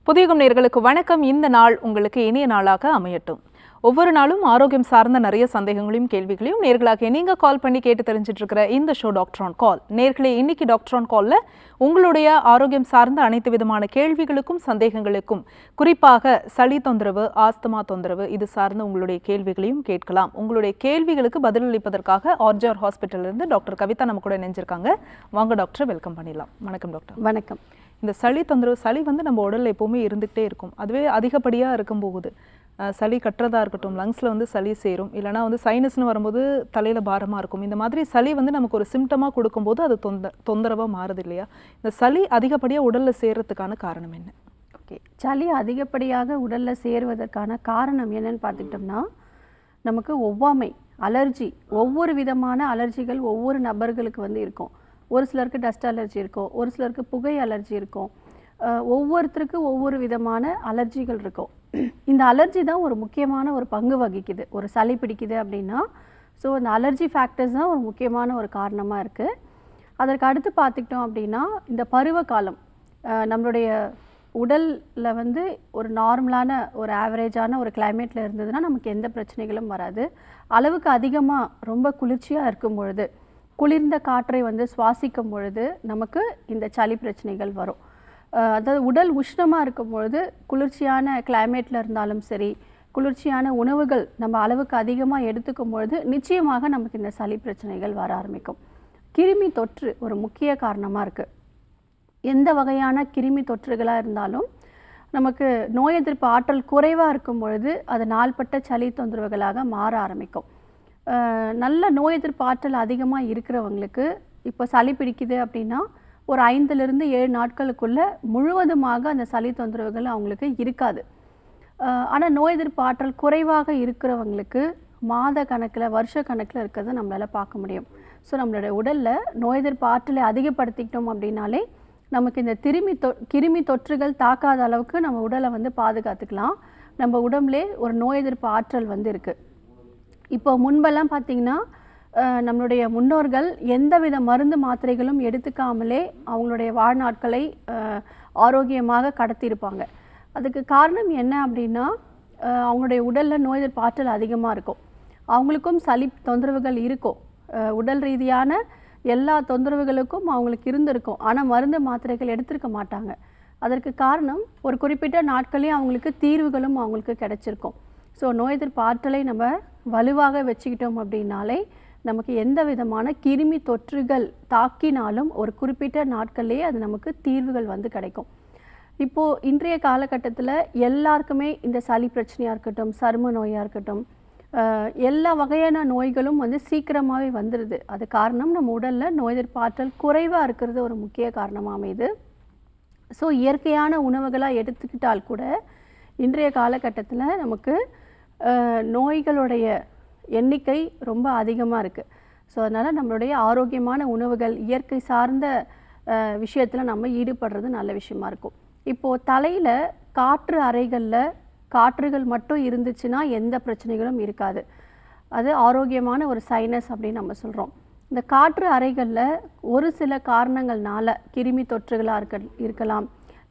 புதியுகம் நேயர்களுக்கு வணக்கம். இந்த நாள் உங்களுக்கு இனிய நாளாக அமையட்டும். ஒவ்வொரு நாளும் ஆரோக்கியம் சார்ந்த நிறைய சந்தேகங்களையும் கேள்விகளையும் நேர்களாக நீங்க கால் பண்ணி கேட்டு தெரிஞ்சிட்டு இருக்கிற இந்த ஷோ டாக்டர் ஆன் கால். நேர்களே, இன்னைக்கு டாக்டர் ஆன் கால்ல உங்களுடைய ஆரோக்கியம் சார்ந்த அனைத்து விதமான கேள்விகளுக்கும் சந்தேகங்களுக்கும், குறிப்பாக சளி தொந்தரவு, ஆஸ்துமா தொந்தரவு, இது சார்ந்த உங்களுடைய கேள்விகளையும் கேட்கலாம். உங்களுடைய கேள்விகளுக்கு பதிலளிப்பதற்காக ஆர்ஜிஆர் ஹாஸ்பிட்டல் இருந்து டாக்டர் கவிதா நம்ம கூட இணைஞ்சிருக்காங்க. வாங்க டாக்டர், வெல்கம் பண்ணிடலாம். வணக்கம் டாக்டர். வணக்கம். இந்த சளி தொந்தரவு, சளி நம்ம உடலில் எப்போவுமே இருந்துகிட்டே இருக்கும். அதுவே அதிகப்படியாக இருக்கும் போகுது, சளி கட்டுறதா இருக்கட்டும், லங்ஸில் சளி சேரும், இல்லைனா சைனஸ்னு வரும்போது தலையில் பாரமாக இருக்கும். இந்த மாதிரி சளி நமக்கு ஒரு சிம்டமாக கொடுக்கும்போது அது தொந்தரவாக மாறுது இல்லையா? இந்த சளி அதிகப்படியாக உடலில் சேர்றதுக்கான காரணம் என்ன? ஓகே, சளி அதிகப்படியாக உடலில் சேருவதற்கான காரணம் என்னன்னு பார்த்துக்கிட்டோம்னா, நமக்கு ஒவ்வாமை, அலர்ஜி, ஒவ்வொரு விதமான அலர்ஜிகள் ஒவ்வொரு நபர்களுக்கு இருக்கும். ஒரு சிலருக்கு டஸ்ட் அலர்ஜி இருக்கும், ஒரு சிலருக்கு புகை அலர்ஜி இருக்கும், ஒவ்வொருத்தருக்கு ஒவ்வொரு விதமான அலர்ஜிகள் இருக்கும். இந்த அலர்ஜி தான் ஒரு முக்கியமான ஒரு பங்கு வகிக்குது. ஒரு சளி பிடிக்குது அப்படின்னா, ஸோ இந்த அலர்ஜி ஃபேக்டர்ஸ் தான் ஒரு முக்கியமான ஒரு காரணமாக இருக்குது. அதற்கு அடுத்து பார்த்துக்கிட்டோம் அப்படின்னா, இந்த பருவ காலம் நம்மளுடைய உடலில் ஒரு நார்மலான ஒரு ஆவரேஜான ஒரு கிளைமேட்டில் இருந்ததுன்னா நமக்கு எந்த பிரச்சனைகளும் வராது. அளவுக்கு அதிகமாக ரொம்ப குளிர்ச்சியாக இருக்கும் பொழுது, குளிர்ந்த காற்றை சுவாசிக்கும் பொழுது நமக்கு இந்த சளி பிரச்சனைகள் வரும். அதாவது உடல் உஷ்ணமாக இருக்கும் பொழுது, குளிர்ச்சியான கிளைமேட்டில் இருந்தாலும் சரி, குளிர்ச்சியான உணவுகள் நம்ம அளவுக்கு அதிகமாக எடுத்துக்கும் பொழுது நிச்சயமாக நமக்கு இந்த சளி பிரச்சனைகள் வர ஆரம்பிக்கும். கிருமி தொற்று ஒரு முக்கிய காரணமாக இருக்குது. எந்த வகையான கிருமி தொற்றுகளாக இருந்தாலும் நமக்கு நோய் எதிர்ப்பு ஆற்றல் குறைவாக இருக்கும் பொழுது அது நாள்பட்ட சளி தொந்தரவுகளாக மாற ஆரம்பிக்கும். நல்ல நோய் எதிர்ப்பு ஆற்றல் அதிகமாக இருக்கிறவங்களுக்கு இப்போ சளி பிடிக்குது அப்படின்னா ஒரு 5லிருந்து 7 நாட்களுக்குள்ளே முழுவதுமாக அந்த சளி தொந்தரவுகள் அவங்களுக்கு இருக்காது. ஆனால் நோய் எதிர்ப்பு ஆற்றல் குறைவாக இருக்கிறவங்களுக்கு மாத கணக்கில், வருஷ கணக்கில் இருக்கிறத நம்மளால் பார்க்க முடியும். ஸோ நம்மளுடைய உடலில் நோய் எதிர்ப்பு ஆற்றலை அதிகப்படுத்திக்கிட்டோம் அப்படின்னாலே நமக்கு இந்த கிருமி தொற்றுகள் தாக்காத அளவுக்கு நம்ம உடலை பாதுகாத்துக்கலாம். நம்ம உடம்புலே ஒரு நோய் எதிர்ப்பு ஆற்றல் இருக்குது. இப்போ முன்பெல்லாம் பார்த்திங்கன்னா நம்மளுடைய முன்னோர்கள் எந்தவித மருந்து மாத்திரைகளும் எடுத்துக்காமலே அவங்களுடைய வாழ்நாட்களை ஆரோக்கியமாக கடத்தியிருப்பாங்க. அதுக்கு காரணம் என்ன அப்படின்னா, அவங்களுடைய உடலில் நோய் எதிர்ப்பு ஆற்றல் அதிகமாக இருக்கும். அவங்களுக்கும் சளி தொந்தரவுகள் இருக்கும், உடல் ரீதியான எல்லா தொந்தரவுகளுக்கும் அவங்களுக்கு இருந்திருக்கும். ஆனால் மருந்து மாத்திரைகள் எடுத்திருக்க மாட்டாங்க. அதற்கு காரணம் ஒரு குறிப்பிட்ட நாட்களே அவங்களுக்கு தீர்வுகளும் அவங்களுக்கு கிடைச்சிருக்கும். ஸோ நோய் எதிர்ப்பு ஆற்றலை நம்ம வலுவாக வச்சுக்கிட்டோம் அப்படின்னாலே நமக்கு எந்த விதமான கிருமி தொற்றுகள் தாக்கினாலும் ஒரு குறிப்பிட்ட நாட்கள்லேயே அது நமக்கு தீர்வுகள் கிடைக்கும். இப்போது இன்றைய காலகட்டத்தில் எல்லாருக்குமே இந்த சளி பிரச்சனையாக இருக்கட்டும், சரும நோயாக இருக்கட்டும், எல்லா வகையான நோய்களும் சீக்கிரமாகவே வந்துடுது. அது காரணம் நம்ம உடலில் நோய் எதிர்ப்பு ஆற்றல் குறைவாக இருக்கிறது ஒரு முக்கிய காரணமாக அமையுது. ஸோ இயற்கையான உணவுகளாக எடுத்துக்கிட்டால் கூட இன்றைய காலகட்டத்தில் நமக்கு நோய்களுடைய எண்ணிக்கை ரொம்ப அதிகமாக இருக்குது. ஸோ அதனால் நம்மளுடைய ஆரோக்கியமான உணவுகள், இயற்கை சார்ந்த விஷயத்தில் நம்ம ஈடுபடுறது நல்ல விஷயமா இருக்கும். இப்போது தலையில் காற்று அறைகளில் காற்றுகள் மட்டும் இருந்துச்சுன்னா எந்த பிரச்சனைகளும் இருக்காது. அது ஆரோக்கியமான ஒரு சைனஸ் அப்படின்னு நம்ம சொல்கிறோம். இந்த காற்று அறைகளில் ஒரு சில காரணங்கள்னால கிருமி தொற்றுகளாக இருக்கலாம்,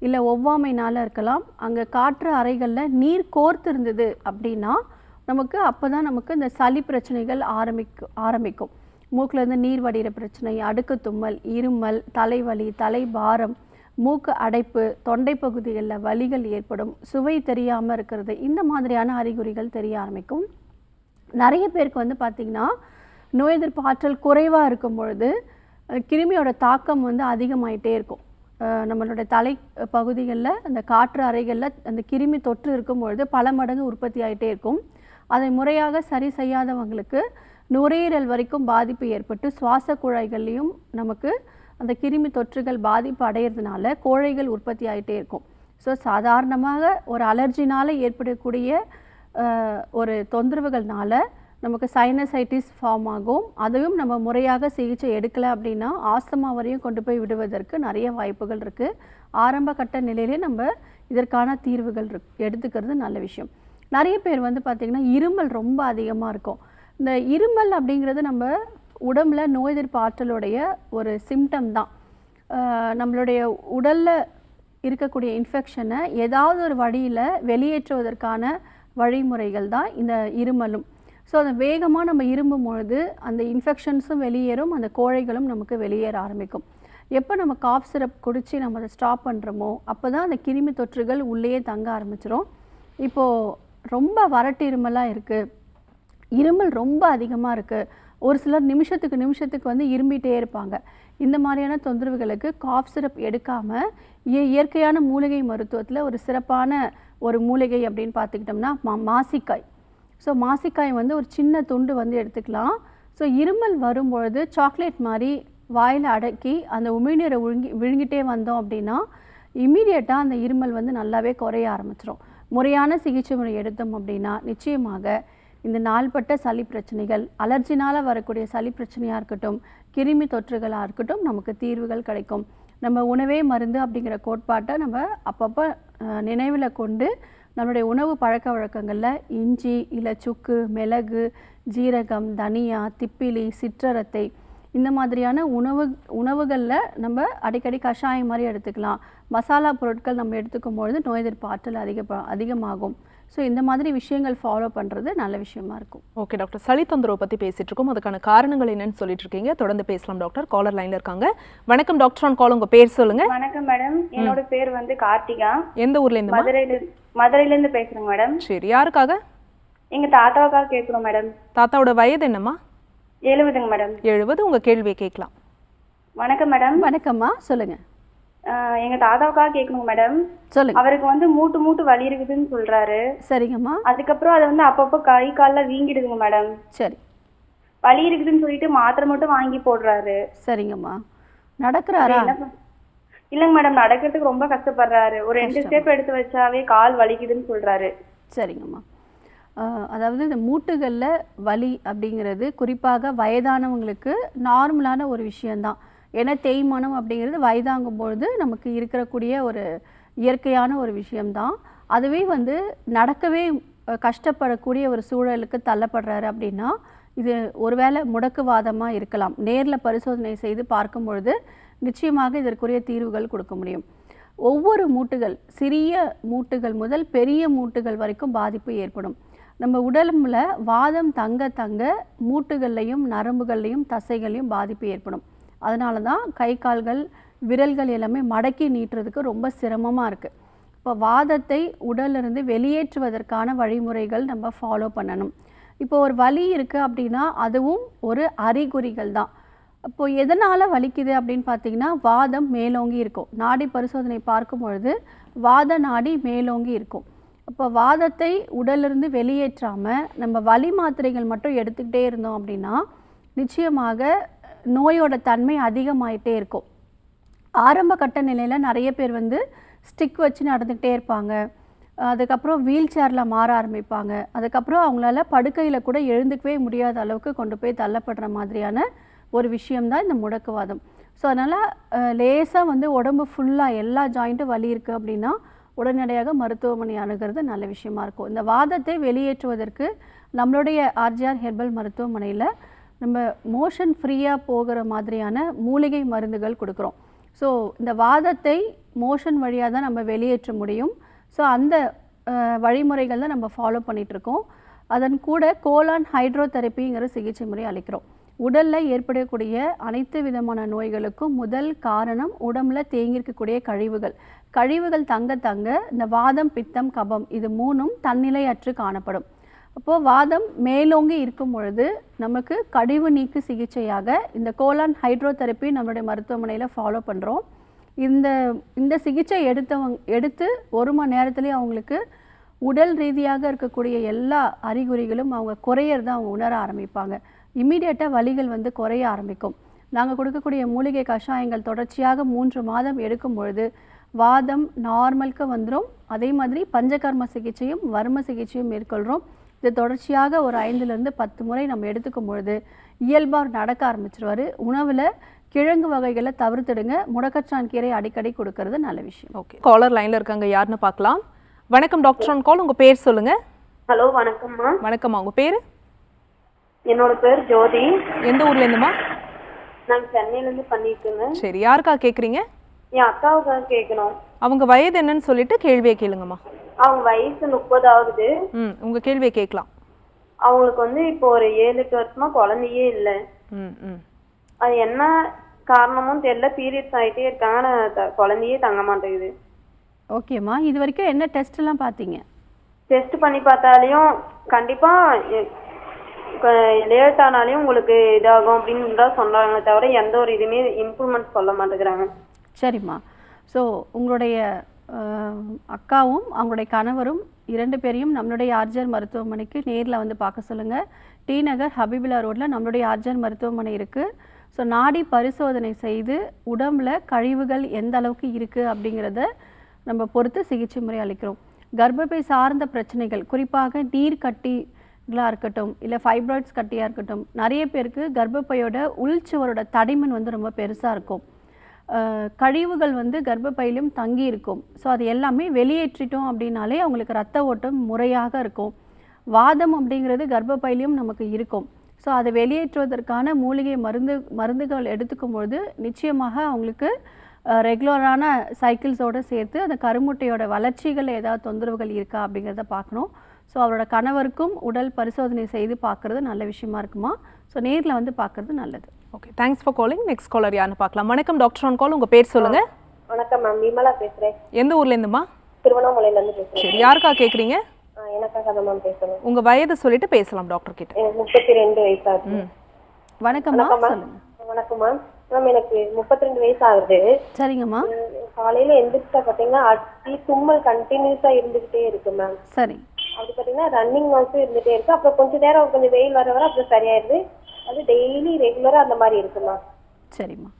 இல்லை ஒவ்வாமைனால இருக்கலாம். அங்கே காற்று அறைகளில் நீர் கோர்த்து இருந்தது அப்படின்னா அப்போ தான் நமக்கு இந்த சளி பிரச்சனைகள் ஆரம்பிக்கும். மூக்கிலேருந்து நீர் வடிகிற பிரச்சனை, அடுக்கு தும்மல், இருமல், தலைவலி, தலைபாரம், மூக்கு அடைப்பு, தொண்டை பகுதிகளில் வலிகள் ஏற்படும், சுவை தெரியாமல் இருக்கிறது, இந்த மாதிரியான அறிகுறிகள் தெரிய ஆரம்பிக்கும். நிறைய பேருக்கு பார்த்திங்கன்னா நோய் எதிர்ப்பு ஆற்றல் குறைவாக இருக்கும் பொழுது கிருமியோட தாக்கம் அதிகமாயிட்டே இருக்கும். நம்மளோட தலை பகுதிகளில் அந்த காற்று அறைகளில் அந்த கிருமி தொற்று இருக்கும் பொழுது பல மடங்கு உற்பத்தி ஆகிட்டே இருக்கும். அதை முறையாக சரி செய்யாதவங்களுக்கு நுரையீரல் வரைக்கும் பாதிப்பு ஏற்பட்டு சுவாச குழாய்கள்லையும் நமக்கு அந்த கிருமி தொற்றுகள் பாதிப்பு அடையிறதுனால கோழைகள் உற்பத்தி ஆகிட்டே இருக்கும். ஸோ சாதாரணமாக ஒரு அலர்ஜினால் ஏற்படக்கூடிய ஒரு தொந்தரவுகள்னால நமக்கு சைனசைட்டிஸ் ஃபார்ம் ஆகும். அதையும் நம்ம முறையாக சிகிச்சை எடுக்கலை அப்படின்னா ஆஸ்துமா வரையும் கொண்டு போய் விடுவதற்கு நிறைய வாய்ப்புகள் இருக்குது. ஆரம்ப கட்ட நிலையிலே நம்ம இதற்கான தீர்வுகள் எடுத்துக்கிறது நல்ல விஷயம். நிறைய பேர் பார்த்திங்கன்னா இருமல் ரொம்ப அதிகமாக இருக்கும். இந்த இருமல் அப்படிங்கிறது நம்ம உடம்புல நோய் எதிர்ப்பு ஆற்றலுடைய ஒரு சிம்டம் தான். நம்மளுடைய உடலில் இருக்கக்கூடிய இன்ஃபெக்ஷனை ஏதாவது ஒரு வழியில் வெளியேற்றுவதற்கான வழிமுறைகள் தான் இந்த இருமலும். ஸோ அதை வேகமாக நம்ம இரும்பும் பொழுது அந்த இன்ஃபெக்ஷன்ஸும் வெளியேறும், அந்த கோழைகளும் நமக்கு வெளியேற ஆரம்பிக்கும். எப்போ நம்ம காஃப் சிரப் குடித்து நம்ம அதை ஸ்டாப் பண்ணுறோமோ அப்போ தான் அந்த கிருமி தொற்றுகள் உள்ளேயே தங்க ஆரம்பிச்சிடும். இப்போது ரொம்ப வறட்டு இருமலாக இருக்குது, இருமல் ரொம்ப அதிகமாக இருக்குது, ஒரு சிலர் நிமிஷத்துக்கு வந்து இரும்பிகிட்டே இருப்பாங்க. இந்த மாதிரியான தொந்தரவுகளுக்கு காஃப் சிரப் எடுக்காமல் இயற்கையான மூலிகை மருத்துவத்தில் ஒரு சிறப்பான ஒரு மூலிகை அப்படின்னு பார்த்துக்கிட்டோம்னா மாசிக்காய். ஸோ மாசிக்காய் வந்து ஒரு சின்ன துண்டு வந்து எடுத்துக்கலாம். ஸோ இருமல் வரும்பொழுது சாக்லேட் மாதிரி வாயில் அடக்கி அந்த உமிழ்நீரை விழுங்கிட்டே வந்தோம் அப்படின்னா இம்மீடியட்டாக அந்த இருமல் வந்து நல்லாவே குறைய ஆரம்பிச்சிடும். முறையான சிகிச்சை முறை எடுத்தோம் அப்படின்னா நிச்சயமாக இந்த நாள்பட்ட சளி பிரச்சனைகள், அலர்ஜினால் வரக்கூடிய சளி பிரச்சனையாக இருக்கட்டும், கிருமி தொற்றுகளாக இருக்கட்டும், நமக்கு தீர்வுகள் கிடைக்கும். நம்ம உணவே மருந்து அப்படிங்கிற கோட்பாட்டை நம்ம அப்பப்போ நினைவில் கொண்டு நம்மளுடைய உணவு பழக்க வழக்கங்களில் இஞ்சி, இல்லை சுக்கு, மிளகு, ஜீரகம், தனியா, திப்பிலி, சிற்றரத்தை இந்த மாதிரியான உணவுகளில் நம்ம அடிக்கடி கஷாயம் மாதிரி எடுத்துக்கலாம். மசாலா பொருட்கள் நம்ம எடுத்துக்கும்பொழுது நோய் எதிர்ப்பு ஆற்றல் அதிகமாகும். ஸோ இந்த மாதிரி விஷயங்கள் ஃபாலோ பண்ணுறது நல்ல விஷயமா இருக்கும். ஓகே டாக்டர், சளி தொந்தரவு பற்றி பேசிட்டு இருக்கோம், அதுக்கான காரணங்கள் என்னன்னு சொல்லிட்டு இருக்கீங்க. தொடர்ந்து பேசலாம் டாக்டர். காலர் லைன்ல இருக்காங்க. வணக்கம் டாக்டர் ஆன் கால், உங்க பேர் சொல்லுங்க. வணக்கம் மேடம், என்னோட பேர் வந்து கார்த்திகா. எந்த ஊர்ல இருந்து? மதுரையில இருந்து பேசுறேங்க மேடம். சரி, யாருக்காக? எங்க தாத்தாவுக்காக கேட்குறோம் மேடம். தாத்தாவோட வயது என்னம்மா? 70ங்க மேடம். 70. உங்க கேள்வியை கேட்கலாம். வணக்கம் மேடம். வணக்கம்மா, சொல்லுங்க. எங்க தாத்தாவுக்காக கேட்கணுங்க மேடம். சொல்லுங்க. அவருக்கு வந்து மூட்டு வலி இருக்குதுன்னு சொல்றாரு. சரிங்கம்மா. அதுக்கப்புறம் அது வந்து அப்பப்போ கை கால்ல வீங்கிடுதுங்க மேடம். சரி. வலி இருக்குதுன்னு சொல்லிட்டு மாத்திரை மட்டும் வாங்கி போடுறாரு. சரிங்கம்மா. நடக்கிறாரா? இல்லைங்க மேடம், நடக்கிறதுக்கு ரொம்ப கஷ்டப்படுறாரு. ஒரு 2 ஸ்டெப் எடுத்து வச்சாவே கால் வலிக்குதுன்னு சொல்றாரு. சரிங்கம்மா. அதாவது இந்த மூட்டுகளில் வலி அப்படிங்கிறது குறிப்பாக வயதானவங்களுக்கு நார்மலான ஒரு விஷயந்தான். ஏன்னா தேய்மானம் அப்படிங்கிறது வயதாகும் பொழுது நமக்கு இருக்கக்கூடிய ஒரு இயற்கையான ஒரு விஷயம்தான். அதுவே வந்து நடக்கவே கஷ்டப்படக்கூடிய ஒரு சூழலுக்கு தள்ளப்படுறாரு அப்படின்னா இது ஒருவேளை முடக்குவாதமாக இருக்கலாம். நேரில் பரிசோதனை செய்து பார்க்கும் பொழுது நிச்சயமாக இதற்குரிய தீர்வுகள் கொடுக்க முடியும். ஒவ்வொரு மூட்டுகள், சிறிய மூட்டுகள் முதல் பெரிய மூட்டுகள் வரைக்கும் பாதிப்பு ஏற்படும். நம்ம உடம்புல வாதம் தங்க மூட்டுகள்லையும் நரம்புகள்லையும் தசைகள்லையும் பாதிப்பு ஏற்படும். அதனால தான் கை கால்கள் விரல்கள் எல்லாமே மடக்கி நீட்டுறதுக்கு ரொம்ப சிரமமாக இருக்குது. இப்போ வாதத்தை உடலிருந்து வெளியேற்றுவதற்கான வழிமுறைகள் நம்ம ஃபாலோ பண்ணணும். இப்போ ஒரு வலி இருக்குது அப்படின்னா அதுவும் ஒரு அறிகுறிகள் தான். அப்போது எதனால் வலிக்குது அப்படின்னு பார்த்தீங்கன்னா வாதம் மேலோங்கி இருக்கும். நாடி பரிசோதனை பார்க்கும் பொழுது வாத நாடி மேலோங்கி இருக்கும். அப்போ வாதத்தை உடலிருந்து வெளியேற்றாமல் நம்ம வலி மாத்திரைகள் மட்டும் எடுத்துக்கிட்டே இருந்தோம் அப்படின்னா நிச்சயமாக நோயோட தன்மை அதிகமாயிட்டே இருக்கும். ஆரம்ப கட்ட நிலையில் நிறைய பேர் வந்து ஸ்டிக் வச்சு நடந்துக்கிட்டே இருப்பாங்க. அதுக்கப்புறம் வீல் சேரில் மாற ஆரம்பிப்பாங்க. அதுக்கப்புறம் அவங்களால படுக்கையில் கூட எழுந்துக்கவே முடியாத அளவுக்கு கொண்டு போய் தள்ளப்படுற மாதிரியான ஒரு விஷயம்தான் இந்த முடக்குவாதம். ஸோ அதனால் லேசாக வந்து உடம்பு ஃபுல்லாக எல்லா ஜாயிண்ட்டும் வலி இருக்குது அப்படின்னா உடனடியாக மருத்துவமனை அணுகிறது நல்ல விஷயமா இருக்கும். இந்த வாதத்தை வெளியேற்றுவதற்கு நம்மளுடைய ஆர்ஜிஆர் ஹெர்பல் மருத்துவமனையில் நம்ம மோஷன் ஃப்ரீயாக போகிற மாதிரியான மூலிகை மருந்துகள் கொடுக்குறோம். ஸோ இந்த வாதத்தை மோஷன் வழியாக தான் நம்ம வெளியேற்ற முடியும். ஸோ அந்த வழிமுறைகள் தான் நம்ம ஃபாலோ பண்ணிகிட்ருக்கோம். அதன் கூட கோலான் ஹைட்ரோதெரப்பிங்கிற சிகிச்சை முறை அளிக்கிறோம். உடலில் ஏற்படக்கூடிய அனைத்து விதமான நோய்களுக்கும் முதல் காரணம் உடம்புல தேங்கியிருக்கக்கூடிய கழிவுகள் தங்க இந்த வாதம், பித்தம், கபம் இது 3ம் தன்னிலையற்று காணப்படும். அப்போது வாதம் மேலோங்கி இருக்கும் பொழுது நமக்கு கழிவு நீக்கு சிகிச்சையாக இந்த கோலான் ஹைட்ரோதெரப்பி நம்மளுடைய மருத்துவமனையில் ஃபாலோ பண்ணுறோம். இந்த சிகிச்சை எடுத்து 1 மணி நேரத்துலேயே அவங்களுக்கு உடல் ரீதியாக இருக்கக்கூடிய எல்லா அறிகுறிகளும் அவங்க குறையிறத அவங்க உணர ஆரம்பிப்பாங்க. இம்மீடியட்டாக வலிகள் வந்து குறைய ஆரம்பிக்கும். நாங்கள் கொடுக்கக்கூடிய மூலிகை கஷாயங்கள் தொடர்ச்சியாக 3 மாதம் எடுக்கும் பொழுது வாதம் நார்மலுக்கு வந்துடும். அதே மாதிரி பஞ்சகர்ம சிகிச்சையும் வர்ம சிகிச்சையும் மேற்கொள்கிறோம். இது தொடர்ச்சியாக ஒரு 5லிருந்து 10 முறை நம்ம எடுத்துக்கும் பொழுது இயல்பாக நடக்க ஆரம்பிச்சிருவார். உணவில் கிழங்கு வகைகளை தவிர்த்துடுங்க. முடக்கச்சான் கீரை அடிக்கடி கொடுக்கறது நல்ல விஷயம். ஓகே, காலர் லைனில் இருக்காங்க, யாருன்னு பார்க்கலாம். வணக்கம் டாக்டர் ஆன் கால், உங்கள் பேர் சொல்லுங்கள். ஹலோ, வணக்கம்மா. வணக்கம்மா, உங்கள் பேர்? என்னோட பேர் ஜோதி. எந்த ஊர்லேருந்துமா? நான் சென்னையிலேருந்து பண்ணியிருக்கேங்க. சரி, யாருக்கா கேட்குறீங்க? என் அக்காவுக்காக கேட்கணும். அவங்க வயது என்னன்னு சொல்லிட்டு கேள்வியை கேளுங்கம்மா. அவங்க வயசு 30 ஆகுது. உங்க கேள்வியை கேட்கலாம். அவங்களுக்கு வந்து இப்போ ஒரு 7-8 வருஷமா குழந்தையே இல்லை. அது என்ன காரணமும் தெரியல. பீரியட்ஸ் ஆகிட்டே இருக்காங்க, ஆனால் குழந்தையே தங்க மாட்டேங்குது. ஓகேம்மா, இது வரைக்கும் என்ன டெஸ்ட் எல்லாம் பார்த்தீங்க? டெஸ்ட் பண்ணி பார்த்தாலையும் கண்டிப்பா லேட் ஆனாலையும் உங்களுக்கு இதாகும் அப்படின்னு தான் சொல்றாங்க, தவிர எந்த ஒரு இதுவுமே இம்ப்ரூவ்மெண்ட் சொல்ல மாட்டேங்கிறாங்க. சரிம்மா, ஸோ உங்களுடைய அக்காவும் அவங்களுடைய கணவரும் 2 பேரையும் நம்மளுடைய ஆர்ஜர் மருத்துவமனைக்கு நேரில் வந்து பார்க்க சொல்லுங்கள். டி நகர் ஹபீபுல்லா ரோட்டில் நம்மளுடைய ஆர்ஜர் மருத்துவமனை இருக்குது. ஸோ நாடி பரிசோதனை செய்து உடம்புல கழிவுகள் எந்த அளவுக்கு இருக்குது அப்படிங்கிறத நம்ம பொறுத்து சிகிச்சை முறை அளிக்கிறோம். கர்ப்பப்பை சார்ந்த பிரச்சனைகள், குறிப்பாக நீர் கட்டிகளாக இருக்கட்டும், இல்லை ஃபைப்ராய்ட்ஸ் கட்டியாக இருக்கட்டும், நிறைய பேருக்கு கர்ப்பப்பையோட உள்சுவரோட தடிமன் வந்து ரொம்ப பெருசாக இருக்கும். கழிவுகள் வந்து கர்ப்பப்பையிலும் தங்கி இருக்கும். ஸோ அது எல்லாமே வெளியேற்றிட்டோம் அப்படின்னாலே அவங்களுக்கு ரத்த ஓட்டம் முறையாக இருக்கும். வாதம் அப்படிங்கிறது கர்ப்பப்பையிலையும் நமக்கு இருக்கும். ஸோ அதை வெளியேற்றுவதற்கான மூலிகை மருந்துகள் எடுத்துக்கும் பொழுது நிச்சயமாக அவங்களுக்கு ரெகுலரான சைக்கிள்ஸோடு சேர்த்து அந்த கருமுட்டையோட வளர்ச்சிகள் ஏதாவது தொந்தரவுகள் இருக்கா அப்படிங்கிறத பார்க்கணும். ஸோ அவரோட கணவருக்கும் உடல் பரிசோதனை செய்து பார்க்குறது நல்ல விஷயமா இருக்குமா. ஸோ நேரில் வந்து பார்க்குறது நல்லது. Okay, thanks for calling. Next caller யாருன்னு பார்க்கலாம். வணக்கம் டாக்டர் ஆன் கால். உங்கள் பேர் சொல்லுங்கள். வணக்கம் மேம், விமலா பேசுகிறேன். எந்த ஊர்லேருந்துமா? திருவண்ணாமலையிலேருந்து பேசுகிறேன். சரி, யாருக்கா கேட்குறீங்க? எனக்காக தான் மேம் பேசணும். உங்கள் வயதை சொல்லிட்டு பேசலாம் டாக்டர் கிட்ட. எனக்கு 32 வயசு ஆகுது. வணக்கம்மா, சொல்லுங்க. வணக்கம் மேம். மேம் எனக்கு 32 வயசு ஆகுது. சரிங்கம்மா. காலையில எந்திரிச்சா பாத்தீங்கன்னா அடி தும்மல் கண்டினியூஸா இருந்துகிட்டே இருக்கு மேம். சரி. அப்படி பாத்தீங்கன்னா ரன்னிங் நோஸும் இருந்துட்டே இருக்கு. அப்புறம் கொஞ்ச நேரம் கொஞ்சம் வெயில் வர அப்புறம் சரியாயிருது. அது டெய்லி ரெகுலரா அந்த மாதிரி இருக்கு மேம். சரிம்மா.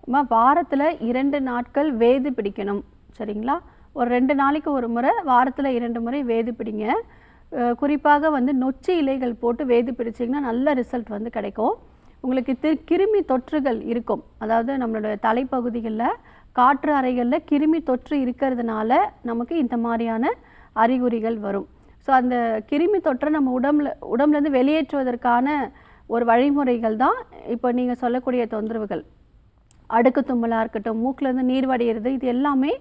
அம்மா, வாரத்தில் 2 நாட்கள் வேது பிடிக்கணும். சரிங்களா? ஒரு 2 நாளைக்கு ஒரு முறை, வாரத்தில் 2 முறை வேது பிடிங்க. குறிப்பாக வந்து நொச்சி இலைகள் போட்டு வேது பிடிச்சிங்கன்னா நல்ல ரிசல்ட் வந்து கிடைக்கும். உங்களுக்கு கிருமி தொற்றுகள் இருக்கும். அதாவது நம்மளோட தலைப்பகுதிகளில் காற்று அறைகளில் கிருமி தொற்று இருக்கிறதுனால நமக்கு இந்த மாதிரியான அறிகுறிகள் வரும். ஸோ அந்த கிருமி தொற்றை நம்ம உடம்புலேருந்து வெளியேற்றுவதற்கான ஒரு வழிமுறைகள் தான் இப்போ நீங்கள் சொல்லக்கூடிய தொந்தரவுகள். அடுக்கு தும்மலாக இருக்கட்டும், மூக்கிலேருந்து நீர் வடிகிறது, இது எல்லாமே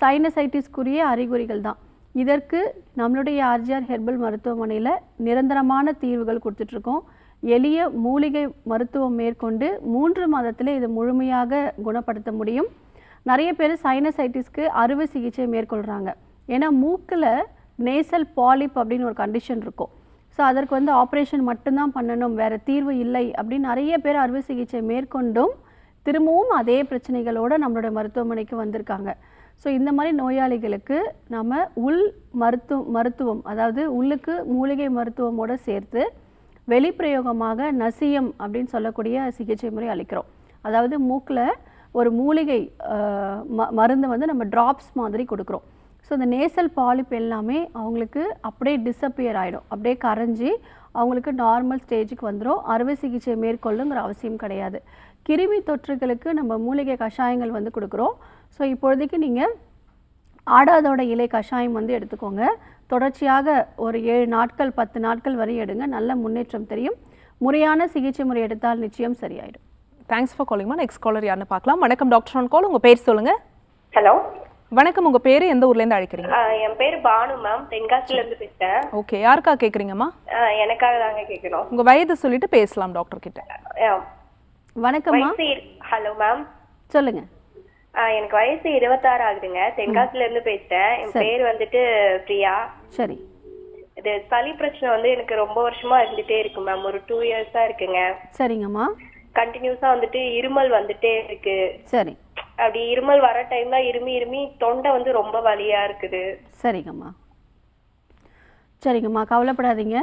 சைனசைட்டிஸ்க்குரிய அறிகுறிகள் தான். இதற்கு நம்மளுடைய ஆர்ஜிஆர் ஹெர்பல் மருத்துவமனையில் நிரந்தரமான தீர்வுகள் கொடுத்துட்ருக்கோம். எளிய மூலிகை மருத்துவம் மேற்கொண்டு 3 மாதத்தில் இதை முழுமையாக குணப்படுத்த முடியும். நிறைய பேர் சைனசைட்டிஸ்க்கு அறுவை சிகிச்சை மேற்கொள்கிறாங்க. ஏன்னா மூக்கில் நேசல் பாலிப் அப்படின்னு ஒரு கண்டிஷன் இருக்கும். ஸோ அதற்கு வந்து ஆப்ரேஷன் மட்டும்தான் பண்ணணும், வேறு தீர்வு இல்லை அப்படின்னு நிறைய பேர் அறுவை சிகிச்சை மேற்கொண்டும் திரும்பவும் அதே பிரச்சனைகளோடு நம்மளோட மருத்துவமனைக்கு வந்திருக்காங்க. ஸோ இந்த மாதிரி நோயாளிகளுக்கு நம்ம மருத்துவம் அதாவது உள்ளுக்கு மூலிகை மருத்துவமோடு சேர்த்து வெளிப்பிரயோகமாக நசியம் அப்படின்னு சொல்லக்கூடிய சிகிச்சை முறை அளிக்கிறோம். அதாவது மூக்கில் ஒரு மூலிகை மருந்து வந்து நம்ம ட்ராப்ஸ் மாதிரி கொடுக்குறோம். ஸோ இந்த நேசல் பாலிப் எல்லாமே அவங்களுக்கு அப்படியே டிஸப்பியர் ஆகிடும், அப்படியே கரைஞ்சி அவங்களுக்கு நார்மல் ஸ்டேஜுக்கு வந்துடும். அறுவை சிகிச்சை மேற்கொள்ளுங்கிற அவசியம் கிடையாது. கிருமி தொற்றுகளுக்கு நம்ம மூலிகை கஷாயங்கள் வந்து கொடுக்குறோம். ஸோ இப்பொழுதைக்கு நீங்கள் ஆடாதோட இலை கஷாயம் வந்து எடுத்துக்கோங்க. தொடர்ச்சியாக ஒரு 7 நாட்கள் 10 நாட்கள் வரை எடுங்க, நல்ல முன்னேற்றம் தெரியும். முறையான சிகிச்சை முறை எடுத்தால் நிச்சயம் சரியாயிடும். தேங்க்ஸ் ஃபார் காலிங்மா. நெக்ஸ்ட் காலர் யாருன்னு பார்க்கலாம். வணக்கம் டாக்டர் ஆன் கால். உங்கள் பேர் சொல்லுங்கள். ஹலோ வணக்கம், உங்கள் பேர் எந்த ஊர்லேருந்து அழைக்கிறீங்க? என் பேர் பானு மேம், தென்காசிலேருந்து பேசுகிறேன். ஓகே, யாருக்கா கேட்குறீங்கம்மா? எனக்காக தாங்க கேட்கணும். உங்கள் வயது சொல்லிட்டு பேசலாம் டாக்டர் கிட்ட. வணக்கம்மா. ஹலோ மேம், சொல்லுங்கள். எனக்கு வயசு 26 ஆகுதுங்க. தென்காசில இருந்து பேசுறேன். என் பேர் வந்துட்டு பிரியா. சரி. இது சளி பிரச்சனை வந்து எனக்கு ரொம்ப வருஷமா இருந்துட்டே இருக்கு மேம். ஒரு 2 இயர்ஸா இருக்குங்க. சரிங்கம்மா. கண்டினியூஸா வந்துட்டு இருமல் வந்துட்டே இருக்கு. சரி. அப்படி இருமல் வர டைம்ல இருமி தொண்டை வந்து ரொம்ப வலியா இருக்குது. சரிங்கம்மா. சரிங்கம்மா, கவலைப்படாதீங்க.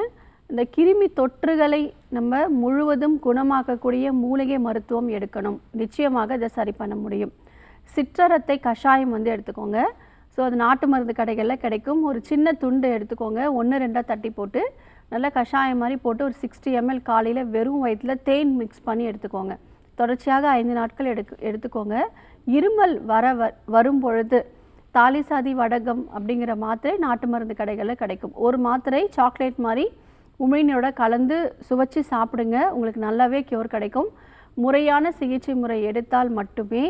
இந்த கிருமி தொற்றுகளை நம்ம முழுவதும் குணமாக்கக்கூடிய மூலிகை மருத்துவம் எடுக்கணும். நிச்சயமாக இதை சரி பண்ண முடியும். சிற்றரத்தை கஷாயம் வந்து எடுத்துக்கோங்க. ஸோ அது நாட்டு மருந்து கடைகளில் கிடைக்கும். ஒரு சின்ன துண்டு எடுத்துக்கோங்க, 1-2 தட்டி போட்டு நல்லா கஷாயம் மாதிரி போட்டு ஒரு 60 ml காலையில் வெறும் வயிற்றில் தேன் மிக்ஸ் பண்ணி எடுத்துக்கோங்க. தொடர்ச்சியாக 5 நாட்கள் எடுத்துக்கோங்க. இருமல் வரும் பொழுது தாலிசாதி வடகம் அப்படிங்கிற மாத்திரை நாட்டு மருந்து கடைகளில் கிடைக்கும். ஒரு மாத்திரை சாக்லேட் மாதிரி உமிழ்நீரோட கலந்து சுவைச்சு சாப்பிடுங்க, உங்களுக்கு நல்லாவே க்யூர் கிடைக்கும். முறையான சிகிச்சை முறை எடுத்தால் மட்டுமே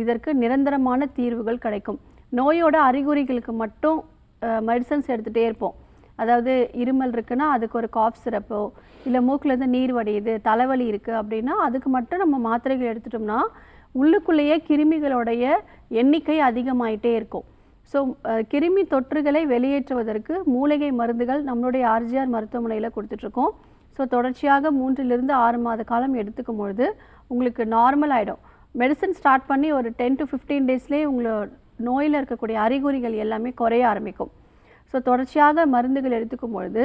இதற்கு நிரந்தரமான தீர்வுகள் கிடைக்கும். நோயோட அறிகுறிகளுக்கு மட்டும் மெடிசன்ஸ் எடுத்துகிட்டே இருப்போம். அதாவது இருமல் இருக்குன்னா அதுக்கு ஒரு காஃப் சிரப்போ, இல்லை மூக்குலேருந்து நீர் வடியுது, தலைவலி இருக்குது அப்படின்னா அதுக்கு மட்டும் நம்ம மாத்திரைகள் எடுத்துட்டோம்னா உள்ளுக்குள்ளேயே கிருமிகளுடைய எண்ணிக்கை அதிகமாயிட்டே இருக்கும். ஸோ கிருமி தொற்றுகளை வெளியேற்றுவதற்கு மூலிகை மருந்துகள் நம்மளுடைய ஆர்ஜிஆர் மருத்துவமனையில் கொடுத்துட்ருக்கோம். ஸோ தொடர்ச்சியாக 3 to 6 மாத காலம் எடுத்துக்கும் பொழுது உங்களுக்கு நார்மல் ஆகிடும். மெடிசன் ஸ்டார்ட் பண்ணி ஒரு 10 to 15 டேஸ்லேயே உங்களோட நோயில் இருக்கக்கூடிய அறிகுறிகள் எல்லாமே குறைய ஆரம்பிக்கும். ஸோ தொடர்ச்சியாக மருந்துகள் எடுத்துக்கும் பொழுது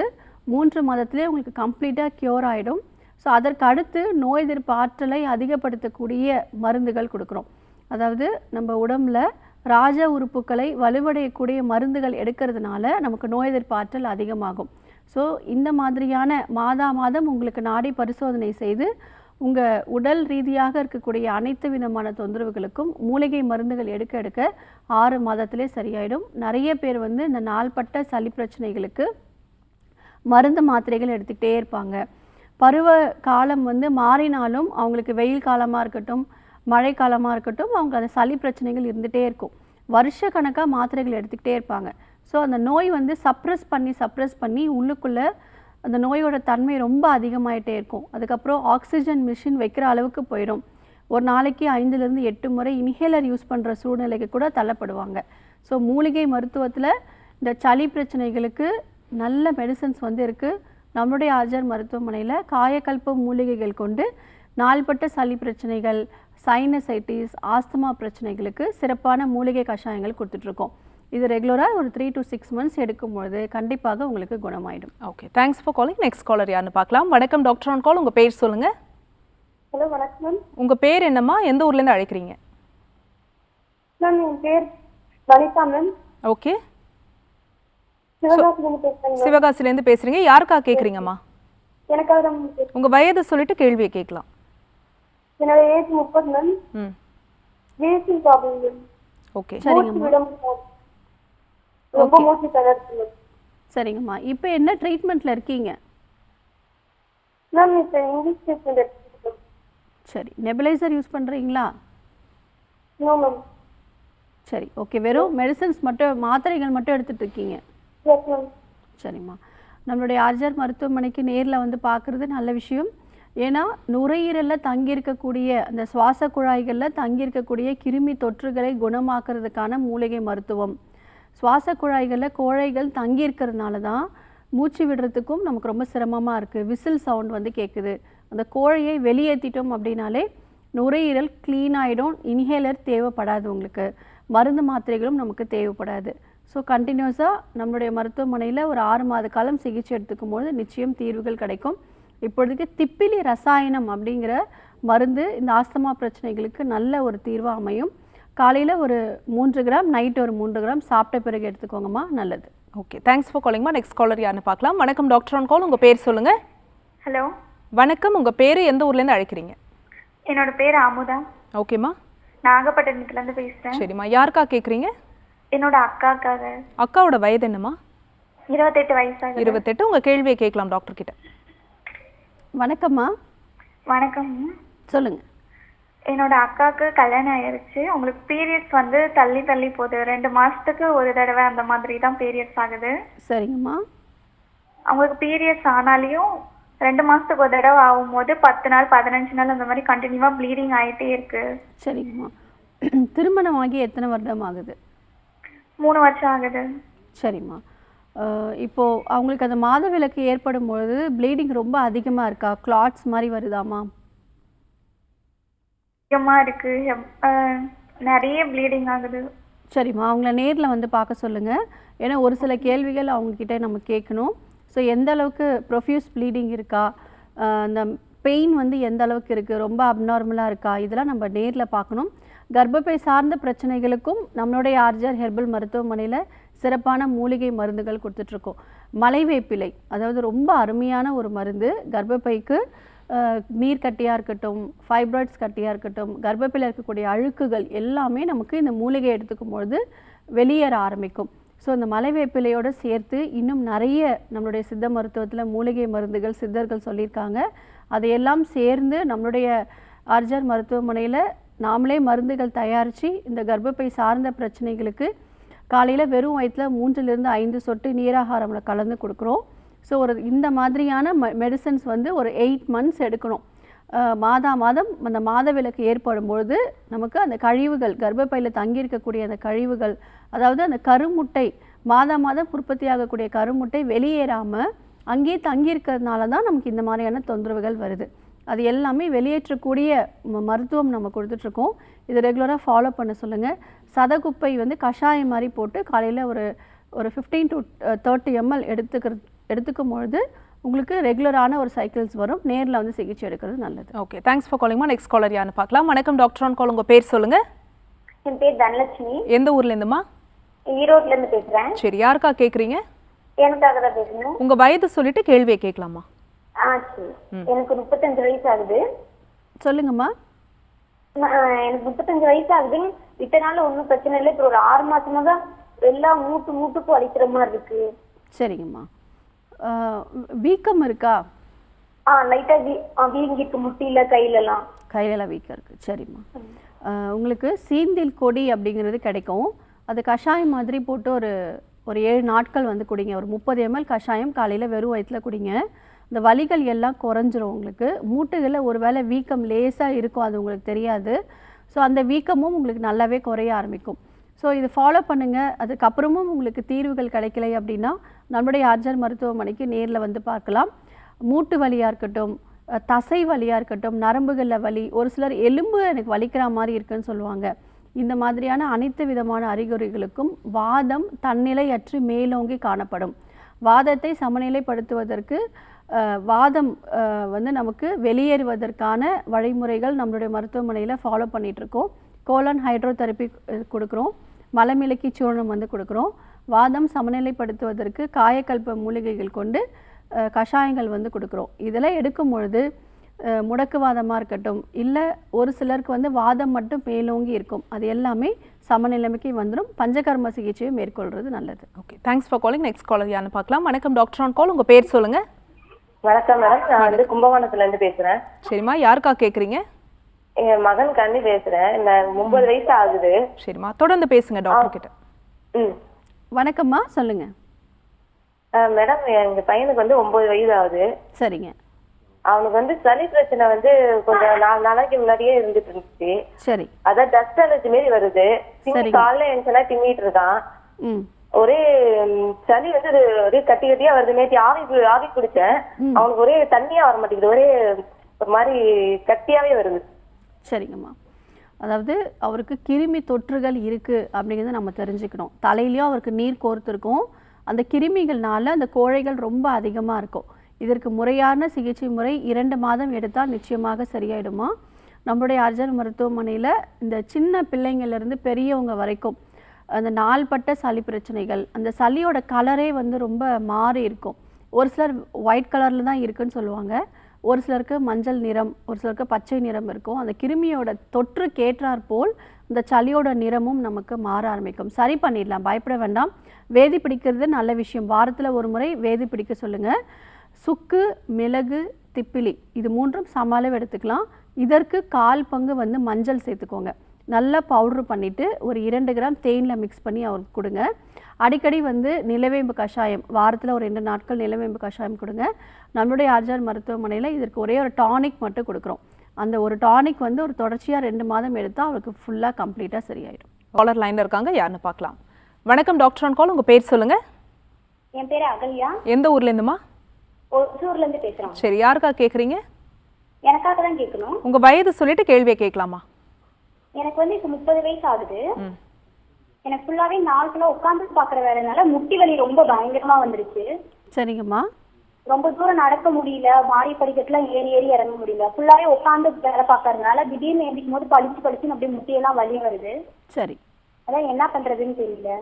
3 மாதத்திலே உங்களுக்கு கம்ப்ளீட்டாக க்யூர் ஆகிடும். ஸோ அதற்கு அடுத்து நோய் எதிர்ப்பு ஆற்றலை அதிகப்படுத்தக்கூடிய மருந்துகள் கொடுக்குறோம். அதாவது நம்ம உடம்புல ராஜ உறுப்புகளை வலுவடையக்கூடிய மருந்துகள் எடுக்கிறதுனால நமக்கு நோய் எதிர்ப்பு ஆற்றல் அதிகமாகும். ஸோ இந்த மாதிரியான மாதம் உங்களுக்கு நாடி பரிசோதனை செய்து உங்கள் உடல் ரீதியாக இருக்கக்கூடிய அனைத்து விதமான தொந்தரவுகளுக்கும் மூலிகை மருந்துகள் எடுக்க 6 மாதத்திலே சரியாயிடும். நிறைய பேர் வந்து இந்த நாள்பட்ட சளி பிரச்சனைகளுக்கு மருந்து மாத்திரைகள் எடுத்துக்கிட்டே இருப்பாங்க. பருவ காலம் வந்து மாறினாலும் அவங்களுக்கு வெயில் காலமாக இருக்கட்டும், மழை காலமாக இருக்கட்டும், அவங்க அந்த சளி பிரச்சனைகள் இருந்துகிட்டே இருக்கும். வருஷ கணக்காக மாத்திரைகள் எடுத்துக்கிட்டே இருப்பாங்க. ஸோ அந்த நோய் வந்து சப்ரஸ் பண்ணி உள்ளுக்குள்ளே அந்த நோயோட தன்மை ரொம்ப அதிகமாகிட்டே இருக்கும். அதுக்கப்புறம் ஆக்சிஜன் மிஷின் வைக்கிற அளவுக்கு போயிடும். ஒரு நாளைக்கு 5 to 8 முறை இன்ஹேலர் யூஸ் பண்ணுற சூழ்நிலைக்கு கூட தள்ளப்படுவாங்க. ஸோ மூலிகை மருத்துவத்தில் இந்த சளி பிரச்சனைகளுக்கு நல்ல மெடிசன்ஸ் வந்து இருக்குது. நம்மளுடைய ஆர்ஜிஆர் மருத்துவமனையில் காயக்கல்ப மூலிகைகள் கொண்டு நாள்பட்ட சளி பிரச்சனைகள், சைனசைட்டிஸ், ஆஸ்துமா பிரச்சனைகளுக்கு சிறப்பான மூலிகை கஷாயங்கள் கொடுத்துட்ருக்கோம். இது ரெகுலராக ஒரு 3 to 6 months எடுக்கும்பொழுது கண்டிப்பாக உங்களுக்கு குணமாயிடும். Okay, thanks for calling. Next caller யாருன்னு பார்க்கலாம். வணக்கம் டாக்டர் ஆன் கால். உங்கள் பேர் சொல்லுங்கள். ஹலோ, வணக்கம் மேம். உங்கள் பேர் என்னம்மா? எந்த ஊர்லேருந்து அழைக்கிறீங்க? மேம் என் பேர் வனிதா மேம். ஓகே, சிவகாசிலேருந்து பேசுகிறேன். சிவகாசிலேருந்து பேசுகிறீங்க. யாருக்காக கேட்குறீங்கம்மா? எனக்காக தான் உங்கள் வயதை சொல்லிட்டு கேள்வியை கேட்கலாம். என்னோட age 30 ma'am. Wheezing problem ma'am. Okay, ரொம்ப மூச்சு திணறுது மேம். சரிங்கம்மா, இப்போ என்ன ட்ரீட்மெண்ட்டில் இருக்கீங்க? மேம் இப்போ இங்கிலீஷ் ட்ரீட்மெண்ட் எடுத்துருக்கேன். சரி, நெபுலைசர் யூஸ் பண்ணுறீங்களா? No ma'am. சரி, ஓகே. வெறும் மெடிசன்ஸ் மட்டும், மாத்திரைகள் மட்டும் எடுத்துகிட்டு இருக்கீங்க? Yes ma'am. சரிம்மா, நம்மளுடைய ஆர்ஜிஆர் மருத்துவமனைக்கு நேரில் வந்து பார்க்குறது நல்ல விஷயம். ஏன்னா நுரையீரலில் தங்கியிருக்கக்கூடிய அந்த சுவாச குழாய்களில் தங்கியிருக்கக்கூடிய கிருமி தொற்றுகளை குணமாக்குறதுக்கான மூலிகை மருத்துவம். சுவாச குழாய்களில் கோழைகள் தங்கியிருக்கிறதுனால தான் மூச்சு விடுறதுக்கும் நமக்கு ரொம்ப சிரமமாக இருக்குது. விசில் சவுண்ட் வந்து கேட்குது. அந்த கோழையை வெளியேற்றிட்டோம் அப்படின்னாலே நுரையீரல் க்ளீன் ஆகிடும். இன்ஹேலர் தேவைப்படாது, உங்களுக்கு மருந்து மாத்திரைகளும் நமக்கு தேவைப்படாது. ஸோ கண்டினியூஸாக நம்மளுடைய மருத்துவமனையில் ஒரு 6 மாத காலம் சிகிச்சை எடுத்துக்கும் போது நிச்சயம் தீர்வுகள் கிடைக்கும். இப்பொழுதுக்கு திப்பிலி ரசாயனம் அப்படிங்கிற மருந்து இந்த ஆஸ்துமா பிரச்சனைகளுக்கு நல்ல ஒரு தீர்வாக அமையும். காலையில் ஒரு 3 கிராம், நைட்டு ஒரு 3 கிராம் சாப்பிட்ட பிறகு எடுத்துக்கோங்கம்மா, நல்லது. ஓகே, தேங்க்ஸ் ஃபார் காலிங்மா. நெக்ஸ்ட் காலர் யாருன்னு பார்க்கலாம். வணக்கம் டாக்டர் ஆன் கால். உங்கள் பேர் சொல்லுங்கள். ஹலோ, வணக்கம். உங்கள் பேர் எந்த ஊர்லேருந்து அழைக்கிறீங்க? என்னோட பேர் அமுதா. ஓகேம்மா. நாகப்பட்டினத்துலேருந்து பேசுகிறேன். சரிம்மா, யாருக்கா கேட்குறீங்க? என்னோட அக்காக்காக. அக்காவோட வயது என்னம்மா? 28 வயசாகுது. 28. உங்கள் கேள்வியை கேட்கலாம் டாக்டர் கிட்ட. வணக்கம்மா. வணக்கம். சொல்லுங்கள். என்னோட அக்காவுக்கு கல்யாணம் ஆயிடுச்சு. உங்களுக்கு பீரியட்ஸ் வந்து தள்ளி போகுது. 2 மாதத்துக்கு ஒரு தடவை அந்த மாதிரி தான் பீரியட்ஸ் ஆகுது. சரிங்கம்மா. அவங்களுக்கு பீரியட்ஸ் ஆனாலையும் 2 மாதத்துக்கு ஒரு தடவை ஆகும்போது 10 நாள் 15 நாள் அந்த மாதிரி கண்டினியூவாக ப்ளீடிங் ஆகிட்டே இருக்கு. சரிங்கம்மா. திருமணமாகி எத்தனை வருடம் ஆகுது? 3 வருஷம் ஆகுது. சரிம்மா. இப்போது அவங்களுக்கு அந்த மாதவிலக்கு ஏற்படும் பொழுது ப்ளீடிங் ரொம்ப அதிகமாக இருக்கா? கிளாட்ஸ் மாதிரி வருதாம்மா? அதிகமாக இருக்கு. நிறைய ப்ளீடிங் ஆகுது. சரிம்மா, அவங்கள நேரில் வந்து பார்க்க சொல்லுங்கள். ஏன்னா ஒரு சில கேள்விகள் அவங்கக்கிட்ட நம்ம கேட்கணும். ஸோ எந்த அளவுக்கு ப்ரொஃப்யூஸ் ப்ளீடிங் இருக்கா, அந்த பெயின் வந்து எந்த அளவுக்கு இருக்குது, ரொம்ப அப்நார்மலாக இருக்கா, இதெல்லாம் நம்ம நேரில் பார்க்கணும். கர்ப்பப்பை சார்ந்த பிரச்சனைகளுக்கும் நம்மளுடைய ஆர்ஜிஆர் ஹெர்பல் மருத்துவமனையில் சிறப்பான மூலிகை மருந்துகள் கொடுத்துட்ருக்கோம். மலைவேப்பிலை, அதாவது ரொம்ப அருமையான ஒரு மருந்து. கர்ப்பப்பைக்கு நீர் கட்டியாக இருக்கட்டும், ஃபைப்ராய்ட்ஸ் கட்டியாக இருக்கட்டும், கர்ப்பப்பையில் இருக்கக்கூடிய அழுக்குகள் எல்லாமே நமக்கு இந்த மூலிகை எடுத்துக்கும் பொழுது வெளியேற ஆரம்பிக்கும். ஸோ இந்த மலைவேப்பிலையோடு சேர்த்து இன்னும் நிறைய நம்மளுடைய சித்த மருத்துவத்தில் மூலிகை மருந்துகள் சித்தர்கள் சொல்லியிருக்காங்க. அதையெல்லாம் சேர்ந்து நம்மளுடைய ஆர்ஜிஆர் மருத்துவமனையில் நாமளே மருந்துகள் தயாரித்து இந்த கர்ப்பப்பை சார்ந்த பிரச்சனைகளுக்கு காலையில் வெறும் வயிற்றில் 3லிருந்து 5 சொட்டு நீராகாரமில் கலந்து கொடுக்குறோம். ஸோ இந்த மாதிரியான மெடிசன்ஸ் வந்து ஒரு 8 மந்த்ஸ் எடுக்கணும். மாதம் அந்த மாதவிலக்கு ஏற்படும் பொழுது நமக்கு அந்த கழிவுகள் கர்ப்பப்பையில் தங்கியிருக்கக்கூடிய அந்த கழிவுகள், அதாவது அந்த கருமுட்டை மாதம் உற்பத்தி ஆகக்கூடிய கருமுட்டை வெளியேறாமல் அங்கேயே தங்கியிருக்கிறதுனால தான் நமக்கு இந்த மாதிரியான தொந்தரவுகள் வருது. அது எல்லாமே வெளியேற்றக்கூடிய மருத்துவம் நம்ம கொடுத்துட்ருக்கோம். இது ரெகுலராக ஃபாலோ பண்ண சொல்லுங்கள். சதகுப்பை வந்து கஷாயம் மாதிரி போட்டு காலையில் ஒரு 15 to 30 ml எடுத்துக்கும் பொழுது உங்களுக்கு ரெகுலரான ஒரு சைக்கிள்ஸ் வரும். நேரில் வந்து சிகிச்சை எடுக்கிறது நல்லது. ஓகே, தேங்க்ஸ் ஃபார் காலிங்மா. நெக்ஸ்ட் காலர் யாருன்னு பார்க்கலாம். வணக்கம் டாக்டர் ஆன் கால். உங்கள் பேர் சொல்லுங்கள். என் பேர் தனலட்சுமி. எந்த ஊர்லேருந்துமா? ஈரோட்லேருந்து பேசுகிறேன். சரி, யாருக்கா கேட்குறீங்க? எனக்காக தான் பேசுகிறேன். உங்கள் வயது சொல்லிட்டு கேள்வியை கேட்கலாமா? சரி. எனக்கு 35 வயசு ஆகுது. சொல்லுங்கம்மா. எனக்கு 35 வயசு ஆகுது. இத்தனால ஒன்றும் பிரச்சனை இல்லை. இப்போ ஒரு 6 மாசமா தான் எல்லாம் மூட்டுக்கும் வலிக்கிற மாதிரி இருக்கு. சரிங்கம்மா. வீக்கம் இருக்கா? லைட்டா வீங்கிருக்கு முட்டியில கையிலலாம். கையிலலாம் வீக்கம் இருக்கு. சரிம்மா. உங்களுக்கு சீந்தில் கொடி அப்படிங்கிறது கிடைக்கும். அது கஷாயம் மாதிரி போட்டு ஒரு 7 நாட்கள் வந்து குடிங்க. ஒரு 30 ml கஷாயம் காலையில் வெறும் வயிற்றில் குடிங்க. இந்த வலிகள் எல்லாம் குறைஞ்சிரும். உங்களுக்கு மூட்டுகளில் ஒரு வேளை வீக்கம் லேசாக இருக்கும், அது உங்களுக்கு தெரியாது. ஸோ அந்த வீக்கமும் உங்களுக்கு நல்லாவே குறைய ஆரம்பிக்கும். ஸோ இது ஃபாலோ பண்ணுங்கள். அதுக்கப்புறமும் உங்களுக்கு தீர்வுகள் கிடைக்கலை அப்படின்னா நம்முடைய ஆர்ஜர் மருத்துவமனைக்கு நேரில் வந்து பார்க்கலாம். மூட்டு வலியாக இருக்கட்டும், தசை வலியாக இருக்கட்டும், நரம்புகளில் வலி, ஒரு சிலர் எலும்பு எனக்கு வலிக்கிற மாதிரி இருக்குன்னு சொல்லுவாங்க. இந்த மாதிரியான அனைத்து விதமான அறிகுறிகளுக்கும் வாதம் தன்னிலையற்று மேலோங்கி காணப்படும். வாதத்தை சமநிலைப்படுத்துவதற்கு வாதம் வந்து நமக்கு வெளியேறுவதற்கான வழிமுறைகள் நம்மளுடைய மருத்துவமனையில் ஃபாலோ பண்ணிகிட்ருக்கோம். கோலன் ஹைட்ரோதெரப்பி கொடுக்குறோம். மலமிளக்கி சூர்ணம் வந்து கொடுக்குறோம். வாதம் சமநிலைப்படுத்துவதற்கு காயக்கல்ப மூலிகைகள் கொண்டு கஷாயங்கள் வந்து கொடுக்குறோம். இதெல்லாம் எடுக்கும் பொழுது முடக்குவாதமாக இருக்கட்டும், இல்லை ஒரு சிலருக்கு வந்து வாதம் மட்டும் மேலோங்கி இருக்கும், அது எல்லாமே சமநிலைமைக்கு வந்துடும். பஞ்சகர்ம சிகிச்சையை மேற்கொள்வது நல்லது. Okay, thanks for calling. Next caller யாருன்னு பார்க்கலாம். வணக்கம் டாக்டர் ஆன் கால். உங்கள் பேர் சொல்லுங்கள். வணக்கம் மேடம், நான் வந்து கும்பகோணத்துல இருந்து பேசுறேன். சரிம்மா, யாருக்கா கேட்குறீங்க? என் மகன் கண்ணு பேசுறேன். நான் 30 வயசு ஆகுது. சரிம்மா, தொடர்ந்து பேசுங்க டாக்டர் கிட்ட. வணக்கம்மா, சொல்லுங்க. மேடம், எங்க பையனுக்கு வந்து 9 வயசு ஆகுது. சரிங்க. அவனுக்கு வந்து சளி பிரச்சனை வந்து கொஞ்சம் 4 நாளைக்கு முன்னாடியே இருந்துட்டு இருந்துச்சு. சரி. அதான் டஸ்ட் அலர்ஜி மாதிரி வருது. காலைல எழுந்துச்சுனா திங்கிட்டு இருக்கான். ஒரே சளி வந்து ஒரே கட்டியா வருது. நேற்று ஆவி குடிச்சேன். அவனுக்கு ஒரே தண்ணியா வர மாட்டேங்குது, ஒரே ஒரு மாதிரி கட்டியாவே வருது. சரிங்கம்மா. அதாவது அவருக்கு கிருமி தொற்றுகள் இருக்குது அப்படிங்கிறத நம்ம தெரிஞ்சுக்கணும். தலையிலையும் அவருக்கு நீர் கோர்த்துருக்கும். அந்த கிருமிகள்னால அந்த கோழைகள் ரொம்ப அதிகமாக இருக்கும். இதற்கு முறையான சிகிச்சை முறை 2 மாதம் எடுத்தால் நிச்சயமாக சரியாயிடுமா. நம்மளுடைய அர்ஜர் மருத்துவமனையில் இந்த சின்ன பிள்ளைங்கள்லேருந்து பெரியவங்க வரைக்கும் அந்த நாள்பட்ட சளி பிரச்சனைகள், அந்த சளியோட கலரே வந்து ரொம்ப மாறி இருக்கும். ஒரு சிலர் ஒயிட் கலரில் தான் இருக்குன்னு சொல்லுவாங்க, ஒரு சிலருக்கு மஞ்சள் நிறம், ஒரு சிலருக்கு பச்சை நிறம் இருக்கும். அந்த கிருமியோட தொற்று கேட்டார் போல் இந்த சளியோட நிறமும் நமக்கு மாற ஆரம்பிக்கும். சரி பண்ணிடலாம், பயப்பட வேண்டாம். வேதி பிடிக்கிறது நல்ல விஷயம். வாரத்தில் ஒரு முறை வேதி பிடிக்க சொல்லுங்கள். சுக்கு, மிளகு, திப்பிலி இது 3ம் சம அளவு எடுத்துக்கலாம். இதற்கு 1/4 பங்கு வந்து மஞ்சள் சேர்த்துக்கோங்க. நல்லா பவுட்ரு பண்ணிவிட்டு ஒரு 2 கிராம் தேனில் மிக்ஸ் பண்ணி அவருக்கு கொடுங்க. அடிக்கடி வந்து நிலவேம்பு கஷாயம், வாரத்தில் ஒரு 2 நாட்கள் நிலவேம்பு கஷாயம் கொடுங்க. நம்மளுடைய ஆர்ஜர் மருத்துவமனையில் இதற்கு ஒரே ஒரு டானிக் மட்டும் கொடுக்குறோம். அந்த ஒரு டானிக் வந்து ஒரு தொடர்ச்சியாக 2 மாதம் எடுத்தால் அவருக்கு ஃபுல்லாக கம்ப்ளீட்டாக சரியாயிடும். காலர் லைனில் இருக்காங்க, யாருன்னு பார்க்கலாம். வணக்கம் டாக்டர் ஆன் கால். உங்கள் பேர் சொல்லுங்கள். என் பேர் அகல்யா. எந்த ஊர்லேருந்துமா? ஒசூர்லேருந்து பேசுகிறோம். சரி, யாருக்கா கேட்குறீங்க? எனக்காக தான் கேட்கணும். உங்கள் வயது சொல்லிட்டு கேள்வியை கேட்கலாமா? எனக்கு வந்து இப்போ 30 வயசு ஆகுது. எனக்கு ஃபுல்லாவே நாள் ஃபுல்லா உட்கார்ந்து பாக்குற வேலைனால முட்டி வலி ரொம்ப பயங்கரமா வந்துருச்சு. சரிங்கம்மா. ரொம்ப தூரம் நடக்க முடியல, மாடி படிக்கட்டுலாம் ஏறி இறங்க முடியல. ஃபுல்லாவே உட்கார்ந்து வேலை பார்க்கறதுனால திடீர்னு எழுந்திக்கும் போது பளிச்சுன்னு அப்படியே முட்டியெல்லாம் வலி வருது. சரி. அதான் என்ன பண்றதுன்னு தெரியல.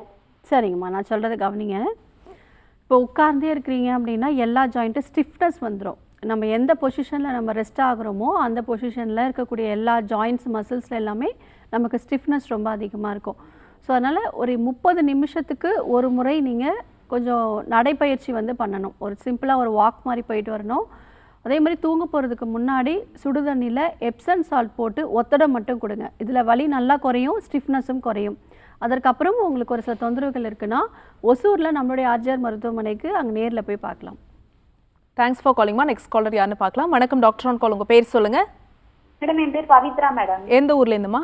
சரிங்கம்மா, நான் சொல்றதை கவனிங்க. இப்போ உட்கார்ந்தே இருக்கிறீங்க அப்படின்னா எல்லா ஜாயிண்ட்டும் ஸ்டிஃப்னஸ் வந்துடும். நம்ம எந்த பொசிஷனில் நம்ம ரெஸ்ட் ஆகுறோமோ அந்த பொசிஷனில் இருக்கக்கூடிய எல்லா ஜாயின்ட்ஸ் மசில்ஸில் எல்லாமே நமக்கு ஸ்டிஃப்னஸ் ரொம்ப அதிகமாக இருக்கும். ஸோ அதனால் ஒரு 30 நிமிஷத்துக்கு ஒரு முறை நீங்கள் கொஞ்சம் நடைப்பயிற்சி வந்து பண்ணணும். ஒரு சிம்பிளாக ஒரு வாக் மாதிரி போயிட்டு வரணும். அதே மாதிரி தூங்க போகிறதுக்கு முன்னாடி சுடுதண்ணியில் எப்சன் சால்ட் போட்டு ஒத்தடம் மட்டும் கொடுங்க. இதில் வலி நல்லா குறையும், ஸ்டிஃப்னஸும் குறையும். அதற்கப்புறம் உங்களுக்கு ஒரு சில தொந்தரவுகள் இருக்குன்னா ஒசூரில் நம்மளுடைய ஆர்ஜிஆர் மருத்துவமனைக்கு அங்கே நேரில் போய் பார்க்கலாம். தேங்க்ஸ் ஃபார் காலிங்மா. நெக்ஸ்ட் காலர் யாருன்னு பார்க்கலாம். வணக்கம் டாக்டர் ஆன் கால். உங்கள் பேர் சொல்லுங்கள். மேடம் என் பேர் பவித்ரா மேடம். எந்த ஊர்லேருந்துமா?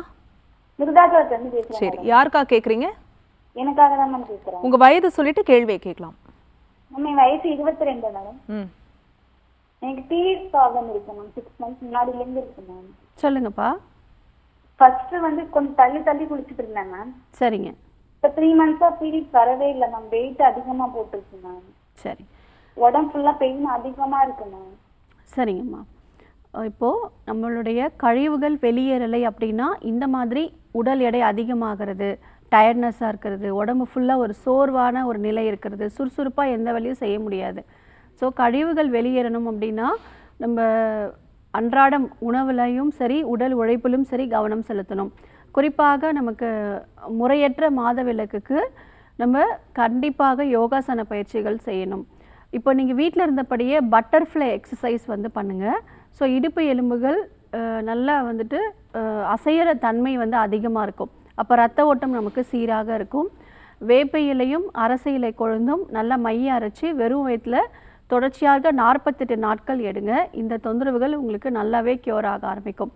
விருதாச்சலத்துலேருந்து பேசுகிறேன். சரி, யாருக்கா கேட்குறீங்க? எனக்காக தான் மேம் கேட்குறேன். உங்கள் வயது சொல்லிட்டு கேள்வியை கேட்கலாம். மேம் என் வயசு 22 மேடம். எனக்கு பீரியட்ஸ் ப்ராப்ளம் இருக்கு மேம். 6 months முன்னாடிலேருந்து இருக்கு மேம். சொல்லுங்கப்பா. ஃபர்ஸ்ட் வந்து கொஞ்சம் தள்ளி தள்ளி குளிச்சுட்டு இருந்தேன் மேம். சரிங்க. இப்போ 3 months பீரியட்ஸ் வரவே இல்லை மேம். வெயிட் அதிகமாக போட்டுருக்கு மேம். சரி. உடம்பு ஃபுல்லாக பெயின் அதிகமாக இருக்கு மேம். சரிங்கம்மா. இப்போது நம்மளுடைய கழிவுகள் வெளியேறலை அப்படின்னா இந்த மாதிரி உடல் எடை அதிகமாகிறது, டயர்ட்னஸாக இருக்கிறது, உடம்பு ஃபுல்லாக ஒரு சோர்வான ஒரு நிலை இருக்கிறது, சுறுசுறுப்பாக எந்த வேலையும் செய்ய முடியாது. ஸோ கழிவுகள் வெளியேறணும் அப்படின்னா நம்ம அன்றாடம் உணவுலையும் சரி உடல் உழைப்பிலும் சரி கவனம் செலுத்தணும். குறிப்பாக நமக்கு முறையற்ற மாதவிலக்குக்கு நம்ம கண்டிப்பாக யோகாசன பயிற்சிகள் செய்யணும். இப்போ நீங்கள் வீட்டில் இருந்தபடியே பட்டர்ஃப்ளை எக்ஸசைஸ் வந்து பண்ணுங்கள். ஸோ இடுப்பு எலும்புகள் நல்லா வந்துட்டு அசைகிற தன்மை வந்து அதிகமாக இருக்கும். அப்போ ரத்த ஓட்டம் நமக்கு சீராக இருக்கும். வேப்ப இலையும் அரச இலை கொழுந்தும் நல்லா மைய அரைச்சி வெறும் வயிற்றில் தொடர்ச்சியாக 48 நாட்கள் எடுங்க. இந்த தொந்தரவுகள் உங்களுக்கு நல்லாவே க்யூர் ஆக ஆரம்பிக்கும்.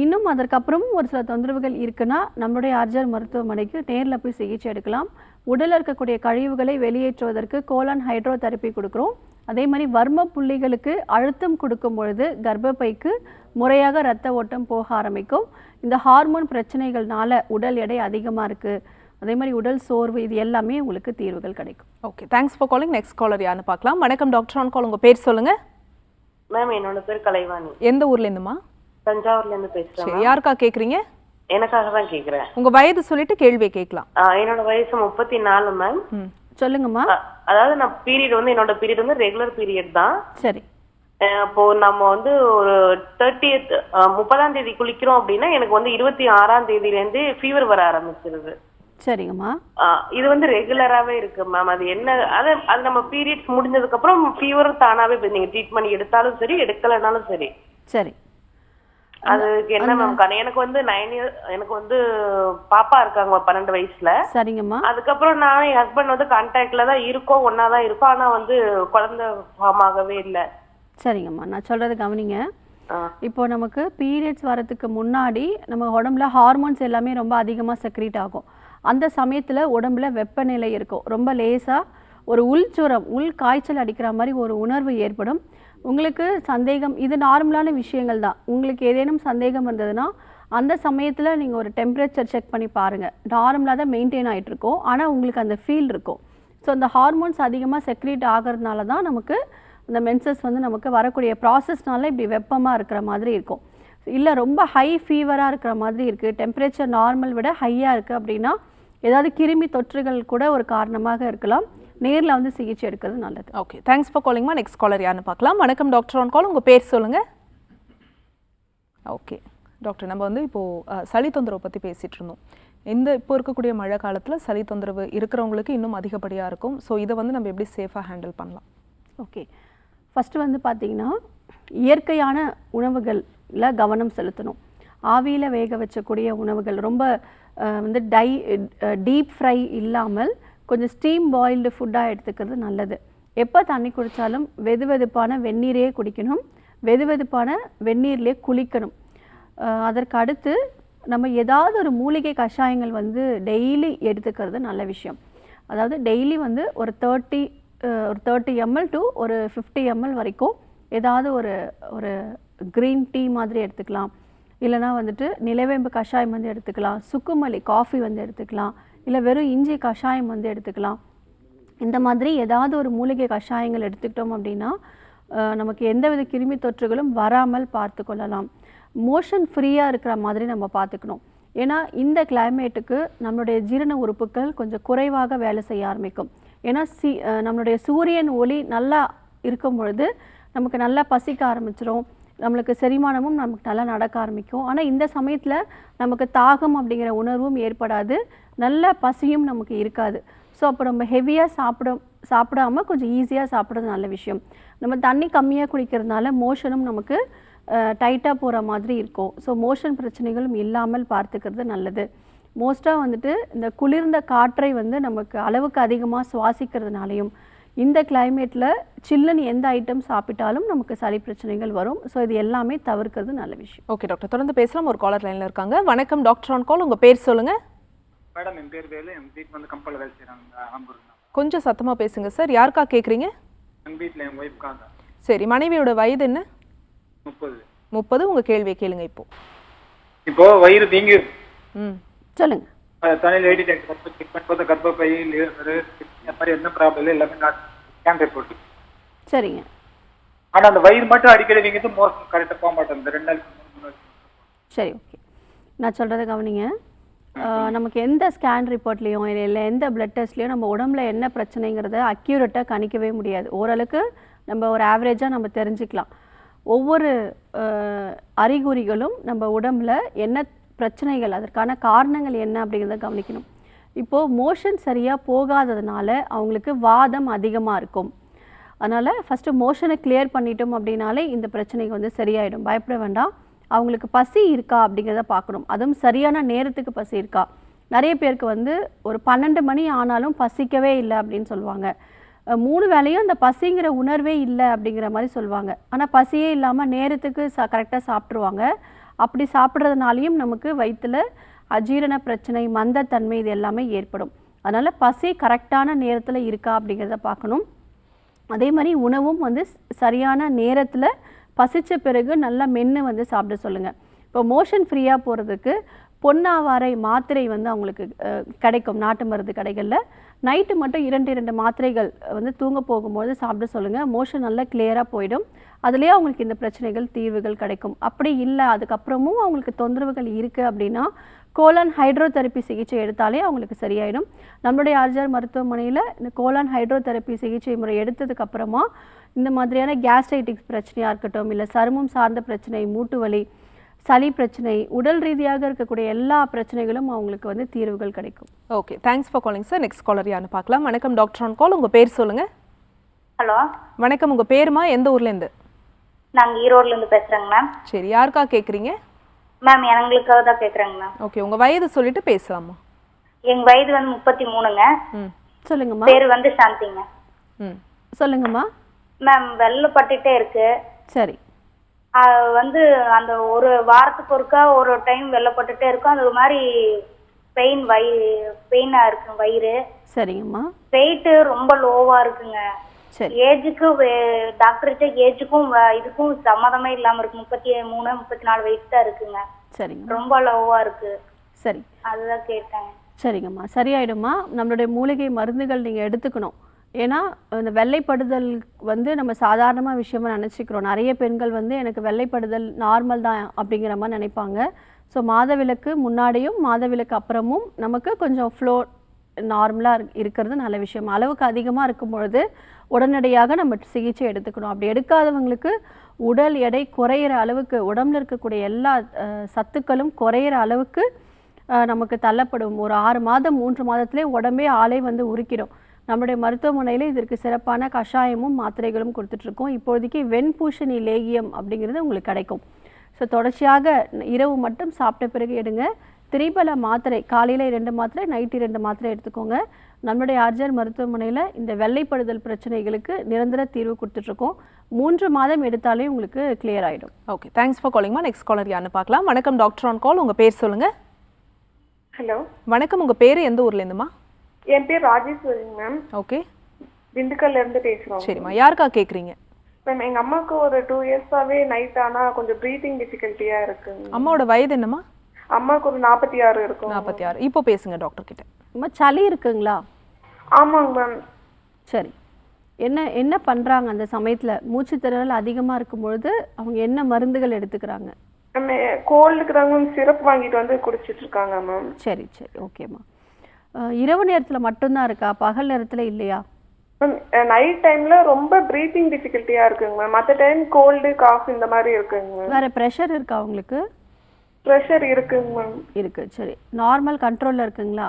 இன்னும் அதற்கப்புறம் ஒரு சில தொந்தரவுகள் இருக்குன்னா நம்மளுடைய ஆர்ஜிஆர் மருத்துவமனைக்கு நேரில் போய் சிகிச்சை எடுக்கலாம். உடலில் இருக்கக்கூடிய கழிவுகளை வெளியேற்றுவதற்கு கோலான் ஹைட்ரோ தெரப்பி கொடுக்குறோம். அதே மாதிரி வர்ம புள்ளிகளுக்கு அழுத்தம் கொடுக்கும் பொழுது கர்ப்பப்பைக்கு முறையாக இரத்த ஓட்டம் போக ஆரம்பிக்கும். இந்த ஹார்மோன் பிரச்சனைகள்னால உடல் எடை அதிகமாக இருக்குது, அதே மாதிரி உடல் சோர்வு, இது எல்லாமே உங்களுக்கு தீர்வுகள் கிடைக்கும். Okay, thanks for calling. Next caller யாருன்னு பார்க்கலாம். வணக்கம் டாக்டர் ஆன் கால். உங்கள் பேர் சொல்லுங்கள். மேம் என்னோட பேர் கலைவாணி. எந்த ஊர்லேருந்துமா? தஞ்சாவூர்லேருந்து பேசுகிறேன். சரி, யாருக்கா கேட்குறீங்க? எனக்காக தான் கேட்குறேன். உங்கள் வயது சொல்லிட்டு கேள்வியை கேட்கலாம். என்னோட வயசு 34 மேம். சொல்லுங்கம்மா. அதாவது நான் என்னோட பீரியட் வந்து ரெகுலர் பீரியட் தான். சரி. அப்போ நம்ம வந்து ஒரு 30th 30ஆம் தேதி குளிக்கிறோம் அப்படின்னா எனக்கு வந்து 26ஆம் தேதியிலேருந்து ஃபீவர் வர ஆரம்பிச்சிருது. சரிங்கம்மா. இது வந்து ரெகுலராகவே இருக்கு மேம். அது என்ன, அது நம்ம பீரியட்ஸ் முடிஞ்சதுக்கு அப்புறம் ஃபீவரும் தானாவே நீங்க ட்ரீட்மெண்ட் எடுத்தாலும் சரி எடுக்கலனாலும் சரி. சரி. அதுக்கு என்ன மேம்? எனக்கு வந்து 9 years, எனக்கு வந்து பாப்பா இருக்காங்க 12 வயசுல. சரிங்கம்மா. அதுக்கப்புறம் நான் என் ஹஸ்பண்ட் வந்து கான்டாக்ட்ல தான் இருக்கோம், ஒன்னாதான் இருக்கோம். ஆனா வந்து குழந்தை ஃபார்ம் ஆகவே இல்லை. சரிங்கம்மா, நான் சொல்றது கவனிங்க. இப்போ நமக்கு பீரியட்ஸ் வரதுக்கு முன்னாடி நம்ம உடம்புல ஹார்மோன்ஸ் எல்லாமே ரொம்ப அதிகமாக செக்ரீட் ஆகும். அந்த சமயத்தில் உடம்புல வெப்பநிலை இருக்கும், ரொம்ப லேசாக ஒரு உள்சுரம் உள் காய்ச்சல் அடிக்கிற மாதிரி ஒரு உணர்வு ஏற்படும். உங்களுக்கு சந்தேகம், இது நார்மலான விஷயங்கள் தான். உங்களுக்கு ஏதேனும் சந்தேகம் இருந்ததுன்னா அந்த சமயத்தில் நீங்கள் ஒரு டெம்பரேச்சர் செக் பண்ணி பாருங்கள். நார்மலாக தான் மெயின்டைன் ஆகிட்ருக்கோம், ஆனால் உங்களுக்கு அந்த ஃபீல் இருக்கும். ஸோ அந்த ஹார்மோன்ஸ் அதிகமாக செக்ரீட் ஆகிறதுனால தான் நமக்கு அந்த மென்சஸ் வந்து நமக்கு வரக்கூடிய ப்ராசஸ்னால இப்படி வெப்பமாக இருக்கிற மாதிரி இருக்கும். இல்லை ரொம்ப ஹை ஃபீவராக இருக்கிற மாதிரி இருக்குது, டெம்பரேச்சர் நார்மல் விட ஹையாக இருக்குது அப்படின்னா ஏதாவது கிருமி தொற்றுகள் கூட ஒரு காரணமாக இருக்கலாம். நேரில் வந்து சிகிச்சை எடுக்கிறது நல்லது. ஓகே, தேங்க்ஸ் ஃபார் காலிங்மா. நெக்ஸ்ட் காலர் யாருன்னு பார்க்கலாம். வணக்கம் டாக்டர் ஆன் கால். உங்கள் பேர் சொல்லுங்கள். ஓகே டாக்டர், நம்ம வந்து இப்போது சளி தொந்தரவை பற்றி பேசிகிட்டு இருந்தோம். இப்போ இருக்கக்கூடிய மழை காலத்தில் சளி தொந்தரவு இருக்கிறவங்களுக்கு இன்னும் அதிகப்படியாக இருக்கும். ஸோ இதை வந்து நம்ம எப்படி சேஃபாக ஹேண்டில் பண்ணலாம்? ஓகே, ஃபஸ்ட்டு வந்து பார்த்திங்கன்னா இயற்கையான உணவுகளில் கவனம் செலுத்தணும். ஆவியில் வேக வச்சக்கூடிய உணவுகள், ரொம்ப வந்து டீப் ஃப்ரை இல்லாமல் கொஞ்சம் ஸ்டீம் பாயில்டு ஃபுட்டாக எடுத்துக்கிறது நல்லது. எப்போ தண்ணி குடித்தாலும் வெதுவெதுப்பான வெந்நீரையே குடிக்கணும், வெதுவெதுப்பான வெந்நீர்லேயே குளிக்கணும். அதற்கு அடுத்து நம்ம ஏதாவது ஒரு மூலிகை கஷாயங்கள் வந்து டெய்லி எடுத்துக்கிறது நல்ல விஷயம். அதாவது டெய்லி வந்து ஒரு 30 ml டு ஒரு 50 ml வரைக்கும் ஏதாவது ஒரு க்ரீன் டீ மாதிரி எடுத்துக்கலாம். இல்லைனா வந்துட்டு நிலவேம்பு கஷாயம் வந்து எடுத்துக்கலாம், சுக்குமல்லி காஃபி வந்து எடுத்துக்கலாம், இல்லை வெறும் இஞ்சி கஷாயம் வந்து எடுத்துக்கலாம். இந்த மாதிரி ஏதாவது ஒரு மூலிகை கஷாயங்கள் எடுத்துக்கிட்டோம் அப்படின்னா நமக்கு எந்தவித கிருமி தொற்றுகளும் வராமல் பார்த்து கொள்ளலாம். மோஷன் ஃப்ரீயாக இருக்கிற மாதிரி நம்ம பார்த்துக்கணும். ஏன்னா இந்த கிளைமேட்டுக்கு நம்மளுடைய ஜீரண உறுப்புகள் கொஞ்சம் குறைவாக வேலை செய்ய ஆரம்பிக்கும். ஏன்னா நம்மளுடைய சூரியன் ஒளி நல்லா இருக்கும் பொழுது நமக்கு நல்லா பசிக்க ஆரம்பிச்சிடும், நம்மளுக்கு செரிமானமும் நமக்கு நல்லா நடக்க ஆரம்பிக்கும். ஆனால் இந்த சமயத்தில் நமக்கு தாகம் அப்படிங்கிற உணர்வும் ஏற்படாது, நல்ல பசியும் நமக்கு இருக்காது. ஸோ அப்போ நம்ம ஹெவியாக சாப்பிடாம கொஞ்சம் ஈஸியாக சாப்பிட்றது நல்ல விஷயம். நம்ம தண்ணி கம்மியாக குடிக்கிறதுனால மோஷனும் நமக்கு டைட்டாக போகிற மாதிரி இருக்கும். ஸோ மோஷன் பிரச்சனைகளும் இல்லாமல் பார்த்துக்கிறது நல்லது. மோஸ்ட்டாக வந்துட்டு இந்த குளிர்ந்த காற்றை வந்து நமக்கு அளவுக்கு அதிகமாக சுவாசிக்கிறதுனாலையும் இந்த கிளைமேட்டில் சில்லுன்னு எந்த ஐட்டம் சாப்பிட்டாலும் நமக்கு சளி பிரச்சனைகள் வரும். ஸோ இது எல்லாமே தவிர்க்கிறது நல்ல விஷயம். ஓகே டாக்டர், தொடர்ந்து பேசலாம். ஒரு காலர் லைனில் இருக்காங்க. வணக்கம் டாக்டர் ஆன் கால், உங்கள் பேர் சொல்லுங்கள். மேடம் என் பேர் வேலு, என் வீட்டு வந்து கம்பெனியில் வேலை செய்கிறாங்க ஆம்பூர். கொஞ்சம் சத்தமாக பேசுங்க சார். யாருக்கா கேட்குறீங்க? எங்கள் வீட்டில் என் ஒய்ஃப்காக. சரி, மனைவியோட வயது என்ன? 30. உங்கள் கேள்வியை கேளுங்க. இப்போ வயிறு வீங்கி சொல்லுங்க. தனியில் ஐடி செக் பண்ணும்போது கர்ப்பப்பை லிவர் இந்த மாதிரி என்ன ப்ராப்ளம் இல்லை, எல்லாமே ஸ்கேன் ரிப்போர்ட். சரிங்க. ஆனால் அந்த வயிறு மட்டும் அடிக்கடி வீங்கிட்டு மோசம் கரெக்டாக போக மாட்டேன். இந்த 2 நாள். சரி, ஓகே. நான் சொல்கிறத கவனிங்க. நமக்கு எந்த ஸ்கேன் ரிப்போர்ட்லேயும் இல்லை எந்த பிளட் டெஸ்ட்லேயும் நம்ம உடம்புல என்ன பிரச்சனைங்கிறத அக்யூரேட்டாக கணிக்கவே முடியாது. ஓரளவுக்கு நம்ம ஒரு ஆவரேஜாக நம்ம தெரிஞ்சுக்கலாம். ஒவ்வொரு அறிகுறிகளும் நம்ம உடம்புல என்ன பிரச்சனைகள், அதற்கான காரணங்கள் என்ன அப்படிங்கிறத கவனிக்கணும். இப்போது மோஷன் சரியாக போகாததுனால அவங்களுக்கு வாதம் அதிகமாக இருக்கும். அதனால் ஃபஸ்ட்டு மோஷனை கிளியர் பண்ணிட்டோம் அப்படின்னாலே இந்த பிரச்சனைக்கு வந்து சரியாயிடும். பயப்பட வேண்டாம். அவங்களுக்கு பசி இருக்கா அப்படிங்கிறத பார்க்கணும். அதுவும் சரியான நேரத்துக்கு பசி இருக்கா. நிறைய பேருக்கு வந்து ஒரு 12 மணி ஆனாலும் பசிக்கவே இல்லை அப்படின்னு சொல்லுவாங்க. 3 வேளையும் அந்த பசிங்கிற உணர்வே இல்லை அப்படிங்கிற மாதிரி சொல்லுவாங்க. ஆனால் பசியே இல்லாமல் நேரத்துக்கு கரெக்டாக சாப்பிட்ருவாங்க. அப்படி சாப்பிட்றதுனாலையும் நமக்கு வயிற்றில் அஜீரண பிரச்சனை, மந்தத்தன்மை இது எல்லாமே ஏற்படும். அதனால் பசி கரெக்டான நேரத்தில் இருக்கா அப்படிங்கிறத பார்க்கணும். அதே மாதிரி உணவும் வந்து சரியான நேரத்தில் பசித்த பிறகு நல்லா மென்று வந்து சாப்பிட சொல்லுங்கள். இப்போ மோஷன் ஃப்ரீயாக போகிறதுக்கு பொன்னாவாரை மாத்திரை வந்து அவங்களுக்கு கிடைக்கும் நாட்டு மருந்து கடைகளில். நைட்டு மட்டும் 2 மாத்திரைகள் வந்து தூங்க போகும்போது சாப்பிட சொல்லுங்கள். மோஷன் நல்லா கிளியராக போயிடும். அதுலேயே அவங்களுக்கு இந்த பிரச்சனைகள் தீர்வுகள் கிடைக்கும். அப்படி இல்லை அதுக்கப்புறமும் அவங்களுக்கு தொந்தரவுகள் இருக்குது அப்படின்னா கோலான் ஹைட்ரோதெரப்பி சிகிச்சை எடுத்தாலே அவங்களுக்கு சரியாயிடும். நம்மளுடைய ஆர்ஜிஆர் மருத்துவமனையில் இந்த கோலான் ஹைட்ரோதெரப்பி சிகிச்சை முறை எடுத்ததுக்கப்புறமா இந்த மாதிரியான கேஸ்ட்ரைட்டிக்ஸ் பிரச்சனையாக இருக்கட்டும், இல்லை சருமம் சார்ந்த பிரச்சனை, மூட்டு வலி, சளி பிரச்சனை, உடல் ரீதியாக இருக்கக்கூடிய எல்லா பிரச்சனைகளும் அவங்களுக்கு வந்து தீர்வுகள் கிடைக்கும். Okay, thanks for calling sir. Next caller யாருன்னு பார்க்கலாம். வணக்கம் டாக்டர் ஆன் கால், உங்கள் பேர் சொல்லுங்கள். ஹலோ வணக்கம், உங்கள் பேருமா? எந்த ஊர்லேருந்து? நாங்கள் ஈரோட்லேருந்து பேசுகிறேங்க மேம். சரி, யாருக்கா கேட்குறீங்க? மேம் எங்களுக்காக தான் கேட்குறேங்க மேம். ஓகே, உங்கள் வயது சொல்லிட்டு பேசலாமா? எங்கள் வயது வந்து 33ங்க. சொல்லுங்கம்மா. பேர் வந்து சாந்திங்க. சொல்லுங்கம்மா. மேம் வெள்ளைப்பட்டுட்டே இருக்கு. சரி. வந்து அந்த ஒரு வாரத்துக்கு ஒருக்கா ஒரு டைம் வெள்ளைப்பட்டுட்டே இருக்கும். அது ஒரு மாதிரி பெயினாக இருக்கு வயிறு. சரிங்கம்மா. வெயிட்டு ரொம்ப லோவாக இருக்குங்க. சரி. ஏஜுக்கு டாக்டர்கிட்ட ஏஜுக்கும் இதுக்கும் சம்மதமே இல்லாமல் இருக்கு. 33 34 வயசு தான் இருக்குங்க. சரிங்க. ரொம்ப லோவாக இருக்கு. சரி, அதுதான் கேட்டேன். சரிங்கம்மா, சரியாயிடும்மா. நம்மளுடைய மூலிகை மருந்துகள் நீங்கள் எடுத்துக்கணும். ஏன்னா இந்த வெள்ளைப்படுதல் வந்து நம்ம சாதாரணமாக விஷயமா நினச்சிக்கிறோம். நிறைய பெண்கள் வந்து எனக்கு வெள்ளைப்படுதல் நார்மல் தான் அப்படிங்கிற மாதிரி நினைப்பாங்க. ஸோ மாதவிலக்கு முன்னாடியும் மாதவிலக்கு அப்புறமும் நமக்கு கொஞ்சம் ஃப்ளோ நார்மலாக இருக்கிறது நல்ல விஷயம். அளவுக்கு அதிகமாக இருக்கும் பொழுது உடனடியாக நம்ம சிகிச்சை எடுத்துக்கணும். அப்படி எடுக்காதவங்களுக்கு உடல் எடை குறையிற அளவுக்கு, உடம்புல இருக்கக்கூடிய எல்லா சத்துக்களும் குறையிற அளவுக்கு நமக்கு தள்ளப்படும். ஒரு 6 மாதம் 3 மாதத்திலே உடம்பே ஆளே வந்து உருக்கிடும். நம்முடைய மருத்துவமனையில் இதற்கு சிறப்பான கஷாயமும் மாத்திரைகளும் கொடுத்துட்ருக்கோம். இப்போதைக்கு வெண்பூஷணி லேகியம் அப்படிங்கிறது உங்களுக்கு கிடைக்கும். ஸோ தொடர்ச்சியாக இரவு மட்டும் சாப்பிட்ட பிறகு எடுங்க. திரிபல மாத்திரை காலையில் 2 மாத்திரை, நைட்டு 2 மாத்திரை எடுத்துக்கோங்க. நம்மளுடைய ஆர்ஜிஆர் மருத்துவமனையில் இந்த வெள்ளைப்படுதல் பிரச்சனைகளுக்கு நிரந்தர தீர்வு கொடுத்துட்ருக்கோம். 3 மாதம் எடுத்தாலே உங்களுக்கு கிளியர் ஆகிடும். ஓகே, தேங்க்ஸ் ஃபார் காலிங்மா. நெக்ஸ்ட் காலர் யாருன்னு பார்க்கலாம். வணக்கம் டாக்டர் ஆன் கால், உங்கள் பேர் சொல்லுங்கள். ஹலோ வணக்கம், உங்கள் பேர் எந்த ஊர்லேருந்துமா? என் பேர் ராஜேஸ்வரிங்க மேம். ஓகே, திண்டுக்கல்ல இருந்து பேசுகிறோம். சரிம்மா, யாருக்கா கேட்குறீங்க? மேம் எங்கள் அம்மாவுக்கு ஒரு 2 இயர்ஸாகவே நைட் ஆனால் கொஞ்சம் ப்ரீத்திங் டிஃபிகல்ட்டியாக இருக்குங்க. அம்மாவோட வயது என்னம்மா? அம்மாவுக்கு ஒரு 46 இருக்கும். 46. இப்போ பேசுங்க டாக்டர் கிட்ட. அம்மா சளி இருக்குங்களா? ஆமாங்க மேம். சரி, என்ன பண்ணுறாங்க அந்த சமயத்தில்? மூச்சு திணறல் அதிகமாக இருக்கும்பொழுது அவங்க என்ன மருந்துகள் எடுத்துக்கிறாங்க? மேம் கோல்டுக்கு தாங்க சிரப் வாங்கிட்டு வந்து குடிச்சிட்டு இருக்காங்க மேம். சரி சரி, ஓகேம்மா. இரவு நேரத்தில் மட்டும்தான் இருக்கா, பகல் நேரத்தில் இல்லையா? மேம் நைட் டைமில் ரொம்ப ப்ரீத்திங் டிஃபிகல்ட்டியாக இருக்குங்க மேம். மற்ற டைம் கோல்டு காஃப் இந்த மாதிரி இருக்குங்க மேம். வேறு ப்ரெஷர் இருக்கா அவங்களுக்கு? ப்ரெஷர் இருக்குங்க மேம். இருக்குது. சரி, நார்மல் கண்ட்ரோலில் இருக்குங்களா?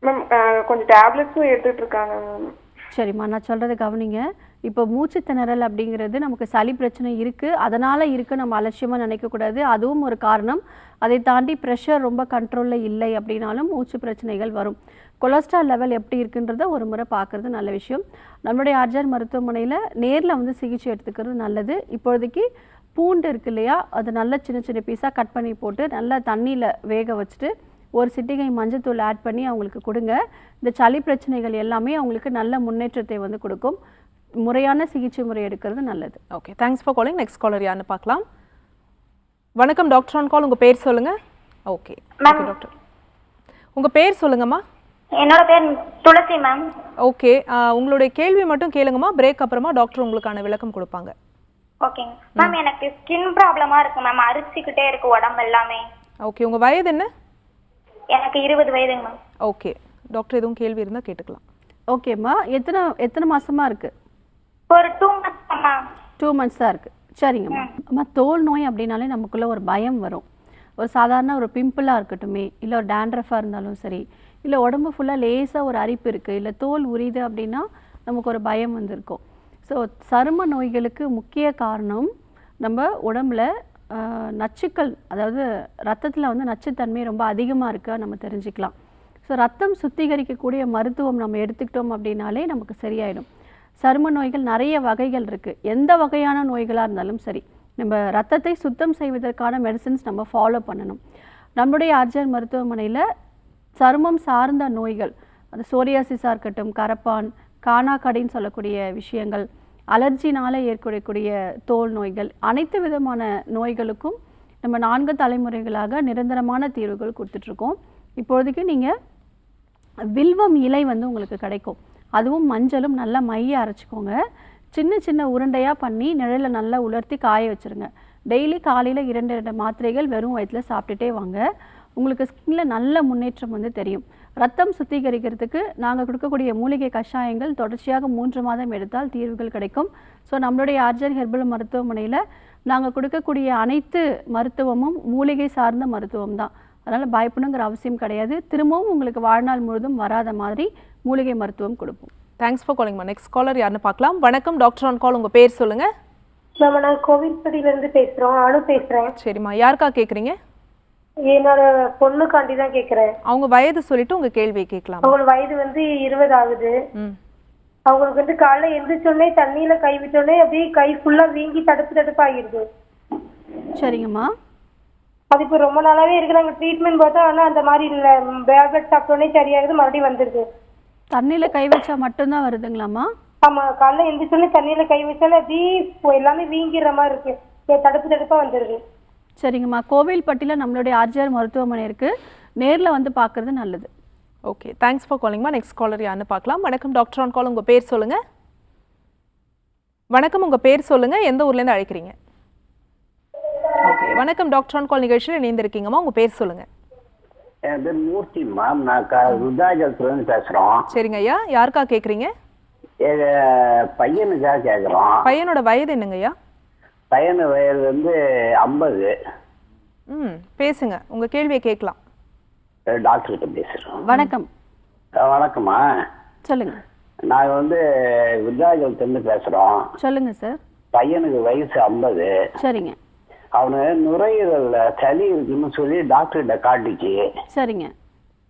மேம் கொஞ்சம் டேப்லெட்ஸும் எடுத்துட்டு இருக்காங்க மேம். சரிம்மா, நான் சொல்கிறத கவனிங்க. இப்போ மூச்சு திணறல் அப்படிங்கிறது நமக்கு சளி பிரச்சனை இருக்குது, அதனால் இருக்குது, நம்ம அலட்சியமாக நினைக்கக்கூடாது. அதுவும் ஒரு காரணம். அதை தாண்டி ப்ரெஷர் ரொம்ப கண்ட்ரோலில் இல்லை அப்படின்னாலும் மூச்சு பிரச்சனைகள் வரும். கொலஸ்ட்ரால் லெவல் எப்படி இருக்குன்றத ஒரு முறை பார்க்குறது நல்ல விஷயம். நம்மளுடைய ஆர்ஜிஆர் மருத்துவமனையில் நேரில் வந்து சிகிச்சை எடுத்துக்கிறது நல்லது. இப்போதைக்கு பூண்டு இருக்கு இல்லையா, அது நல்லா சின்ன சின்ன பீஸாக கட் பண்ணி போட்டு நல்லா தண்ணியில் வேக வச்சுட்டு ஒரு சிட்டிகை மஞ்சத்தூள் ஆட் பண்ணி அவங்களுக்கு கொடுங்க. இந்த சளி பிரச்சனைகள் எல்லாமே அவங்களுக்கு நல்ல முன்னேற்றத்தை வந்து கொடுக்கும். முறையான சிகிச்சை முறை எடுக்கிறது நல்லது. Okay, thanks for calling. Next caller யாருன்னு பார்க்கலாம். வணக்கம் டாக்டர் ஆன் கால், உங்கள் பேர் சொல்லுங்க. ஓகே டாக்டர், உங்கள் பேர் சொல்லுங்கம்மா. என்னோட பேர் துளசி மேம். ஓகே, உங்களுடைய கேள்வி மட்டும் கேளுங்கம்மா. பிரேக் அப்புறமா டாக்டர் உங்களுக்கான விளக்கம் கொடுப்பாங்க. ஓகேங்க மேம். எனக்கு ஸ்கின் ப்ராப்ளமா இருக்கு மேம், அரிச்சிக்கிட்டே இருக்கு உடம்பு எல்லாமே. ஓகே, உங்கள் வயது என்ன? எனக்கு 20 வயதுங்க மேம். ஓகே டாக்டர், எதுவும் கேள்வி இருந்தால் கேட்டுக்கலாம். ஓகேம்மா, எத்தனை மாசமாக இருக்குது? ஒரு 2 months மேம். 2 months தான் இருக்குது. சரிங்கம்மா. அம்மா, தோல் நோய் அப்படின்னாலே நமக்குள்ளே ஒரு பயம் வரும். ஒரு சாதாரண ஒரு பிம்பிளாக இருக்கட்டுமே, இல்லை ஒரு டேண்ட்ரஃபாக இருந்தாலும் சரி, இல்லை உடம்பு ஃபுல்லாக லேசாக ஒரு அரிப்பு இருக்குது, இல்லை தோல் உரியுது அப்படின்னா நமக்கு ஒரு பயம் வந்திருக்கும். ஸோ சரும நோய்களுக்கு முக்கிய காரணம் நம்ம உடம்புல நச்சுக்கள், அதாவது ரத்தத்தில் வந்து நச்சுத்தன்மை ரொம்ப அதிகமாக இருக்கா நம்ம தெரிஞ்சுக்கலாம். ஸோ ரத்தம் சுத்திகரிக்கக்கூடிய மருத்துவம் நம்ம எடுத்துக்கிட்டோம் அப்படின்னாலே நமக்கு சரியாயிடும். சரும நோய்கள் நிறைய வகைகள் இருக்குது. எந்த வகையான நோய்களாக இருந்தாலும் சரி, நம்ம ரத்தத்தை சுத்தம் செய்வதற்கான மெடிசின்ஸ் நம்ம ஃபாலோ பண்ணணும். நம்முடைய ஆர்ஜிஆர் மருத்துவமனையில் சருமம் சார்ந்த நோய்கள், அது சோரியாசிஸாக இருக்கட்டும், கரப்பான், காணாக்கடின்னு சொல்லக்கூடிய விஷயங்கள், அலர்ஜினால் ஏற்படக்கூடிய தோல் நோய்கள், அனைத்து விதமான நோய்களுக்கும் நம்ம 4 தலைமுறைகளாக நிரந்தரமான தீர்வுகள் கொடுத்துட்ருக்கோம். இப்போதைக்கு நீங்கள் வில்வம் இலை வந்து உங்களுக்கு கிடைக்கும். அதுவும் மஞ்சளும் நல்லா மைய அரைச்சிக்கோங்க. சின்ன சின்ன உருண்டையாக பண்ணி நிழலில் நல்லா உலர்த்தி காய வச்சுருங்க. டெய்லி காலையில் 2 மாத்திரைகள் வெறும் வயிற்றில் சாப்பிட்டுட்டே வாங்க. உங்களுக்கு ஸ்கின்ல நல்ல முன்னேற்றம் வந்து தெரியும். ரத்தம் சுத்திகரிக்கிறதுக்கு நாங்கள் கொடுக்கக்கூடிய மூலிகை கஷாயங்கள் தொடர்ச்சியாக 3 மாதம் எடுத்தால் தீர்வுகள் கிடைக்கும். ஸோ நம்மளுடைய ஆர்ஜிஆர் ஹெர்பல் மருத்துவமனையில் நாங்கள் கொடுக்கக்கூடிய அனைத்து மருத்துவமும் மூலிகை சார்ந்த மருத்துவம் தான். அதனால் பயப்படணுங்கிற அவசியம் கிடையாது. திரும்பவும் உங்களுக்கு வாழ்நாள் முழுதும் வராத மாதிரி மூலிகை மருத்துவம் கொடுப்போம். தேங்க்ஸ் ஃபார் காலிங்மா. நெக்ஸ்ட் காலர் யாருன்னு பார்க்கலாம். வணக்கம் டாக்டர் ஆன் கால், உங்கள் பேர் சொல்லுங்கள். மேம், நான் கோவில்பட்டியிலேருந்து பேசுகிறோம். அனு பேசுகிறேன். சரிம்மா, யாருக்கா கேட்குறீங்க? என்னோட பொண்ணுக்காண்டி தான் கேட்குறேன். அவங்க வயது சொல்லிட்டு உங்கள் கேள்வியை கேட்கலாம். அவங்களுக்கு வயது வந்து 20 ஆகுது. அவங்களுக்கு வந்து காலைல எந்திரிச்சோடனே தண்ணியில் கை விட்டோடனே அப்படியே கை ஃபுல்லாக வீங்கி தடுப்பு ஆகிடுது. சரிங்கம்மா. அது இப்போ ரொம்ப நாளாவே இருக்கு. நாங்கள் ட்ரீட்மெண்ட் பார்த்தா ஆனால் அந்த மாதிரி இல்லை. பேப்லெட் சாப்பிட்டோடனே சரியாகுது, மறுபடியும் வந்துடுது. தண்ணியில் கை வச்சா மட்டும்தான் வருதுங்களாம்மா? ஆமாம், காலைல எந்திரிச்சோடனே தண்ணியில் கை வச்சாலே அப்படியே எல்லாமே வீங்கிற மாதிரி இருக்கு, தடுப்பாக வந்துடுது. சரிங்கம்மா, கோவில்பட்டியில் நம்மளுடைய ஆர்ஜிஆர் மருத்துவமனை இருக்குது. நேரில் வந்து பார்க்குறது நல்லது. ஓகே, தேங்க்ஸ் ஃபார் காலிங்மா. நெக்ஸ்ட் காலர் யாருன்னு பார்க்கலாம். வணக்கம் டாக்டர் ஆன் கால், உங்கள் பேர் சொல்லுங்கள். வணக்கம், உங்கள் பேர் சொல்லுங்கள், எந்த ஊர்லேருந்து அழைக்கிறீங்க? ஓகே, வணக்கம் டாக்டர் ஆன் கால் நிகழ்ச்சியில் இணைந்திருக்கீங்கம்மா, உங்கள் பேர் சொல்லுங்கள். என் பேர் மூர்த்தி மேம். நான் விருதாச்சலத்துலேருந்து பேசுகிறோம். சரிங்க ஐயா, யாருக்கா கேட்குறீங்க? பையனுக்காக கேட்குறோம். பையனோட வயது என்னங்க ஐயா? பையனு வயது வந்து 50. பேசுங்க, உங்கள் கேள்வியை கேட்கலாம். டாக்டர்கிட்ட பேசுகிறோம். வணக்கம். வணக்கம்மா, சொல்லுங்கள். நாங்கள் வந்து விருதாச்சலத்துலேருந்து பேசுகிறோம். சொல்லுங்கள் சார். பையனுக்கு வயசு 50. சரிங்க. அவனு நுரையீரல்ல சளி இருக்குன்னு சொல்லி டாக்டர்கிட்ட காட்டிச்சு. சரிங்க.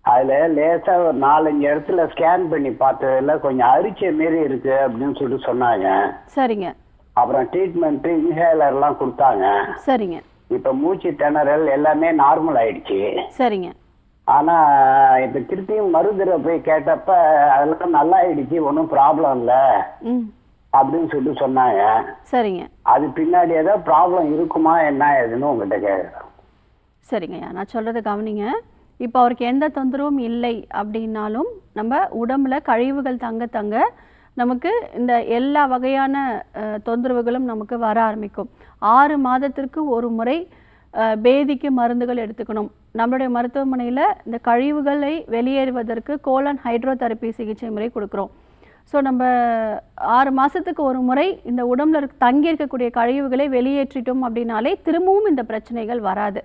அதில் லேசாக ஒரு 4-5 இடத்துல ஸ்கேன் பண்ணி பார்த்ததில் கொஞ்சம் அரிச்ச மாரி இருக்கு அப்படின்னு சொல்லிட்டு சொன்னாங்க. சரிங்க. அப்புறம் ட்ரீட்மெண்ட்டு இன்ஹேலர்லாம் கொடுத்தாங்க. சரிங்க. இப்போ மூச்சு திணறல் எல்லாமே நார்மல் ஆயிடுச்சு. சரிங்க. ஆனால் இப்போ திருப்பியும் மருந்துரை போய் கேட்டப்ப அதெல்லாம் நல்லா ஆயிடுச்சு, ஒன்றும் ப்ராப்ளம் இல்லை அப்படின்னு சொல்லிட்டு சொன்னாங்க. சரிங்க. அது பின்னாடி ஏதாவது ப்ராப்ளம் இருக்குமா என்ன ஏதுன்னு உங்கள்கிட்ட கேட்குறேன். சரிங்கய்யா, நான் சொல்கிறத கவனிங்க. இப்போ அவருக்கு எந்த தொந்தரவும் இல்லை அப்படின்னாலும் நம்ம உடம்புல கழிவுகள் தங்க தங்க நமக்கு இந்த எல்லா வகையான தொந்தரவுகளும் நமக்கு வர ஆரம்பிக்கும். 6 மாதத்திற்கு ஒரு முறை பேதிக்கு மருந்துகள் எடுத்துக்கணும். நம்மளுடைய மருத்துவமனையில் இந்த கழிவுகளை வெளியேறுவதற்கு கோலன் ஹைட்ரோதெரப்பி சிகிச்சை முறை கொடுக்குறோம். ஸோ நம்ம 6 மாதத்துக்கு ஒரு முறை இந்த உடம்புல தங்கி இருக்கக்கூடிய கழிவுகளை வெளியேற்றிட்டோம் அப்படின்னாலே திரும்பவும் இந்த பிரச்சனைகள் வராது.